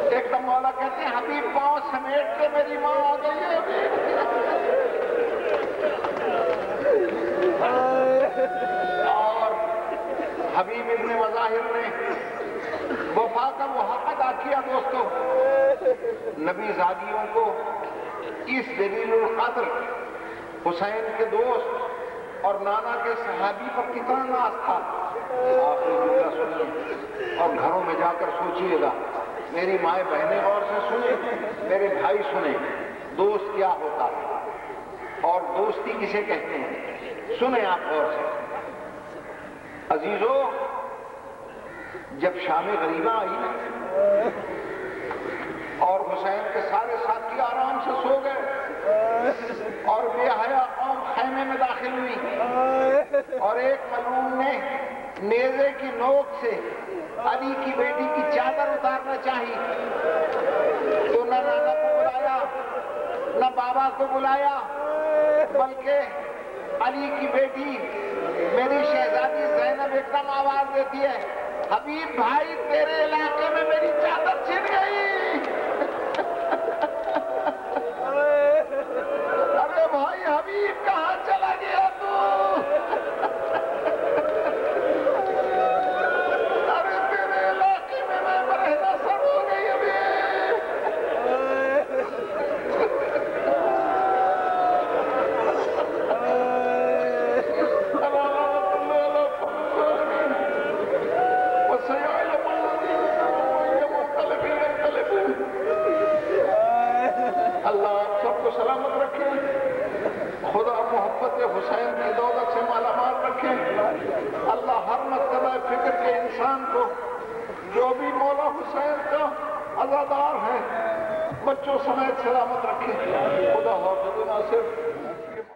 ایک دم مولا کہتے ہیں حبیب پاؤں سمیٹ کے میری ماں آ گئی ہے. حبیب ابن مظاہر نے وفا کا وہ حق ادا کیا دوستوں، نبی زادیوں کو اس دلیل القدر حسین کے دوست اور نانا کے صحابی پر کتنا ناز تھا۔ آخری جملہ سنیے اور گھروں میں جا کر سوچئے گا، میری مائیں بہنیں غور سے سنیں، میرے بھائی سنیں، دوست کیا ہوتا ہے اور دوستی کسے کہتے ہیں، سنیں آپ غور سے۔ عزیزو، جب شام غریبہ آئی نا اور حسین کے سارے ساتھی آرام سے سو گئے اور بے حیا قوم خیمے میں داخل ہوئی اور ایک ملعون نے نیزے کی نوک سے علی کی بیٹی کی چادر اتارنا چاہی تو نہ نانا کو بلایا نہ بابا کو بلایا، بلکہ علی کی بیٹی میری شہزادی زینب ایک دم آواز دیتی ہے، حبیب بھائی تیرے علاقے میں میری چادر چھن گئی۔ ارے بھائی حبیب کہاں چلا گیا تو؟ ارے تیرے علاقے میں میں برہنہ سر ہو گئی ابھی۔ اللہ آپ سب کو سلامت رکھے، خدا محبت حسین کی دولت سے مالا مال رکھے۔ اللہ ہر مرتبہ فکر کے انسان کو جو بھی مولا حسین کا عزادار ہے بچوں سمیت سلامت رکھے۔ خدا حافظ ناصر۔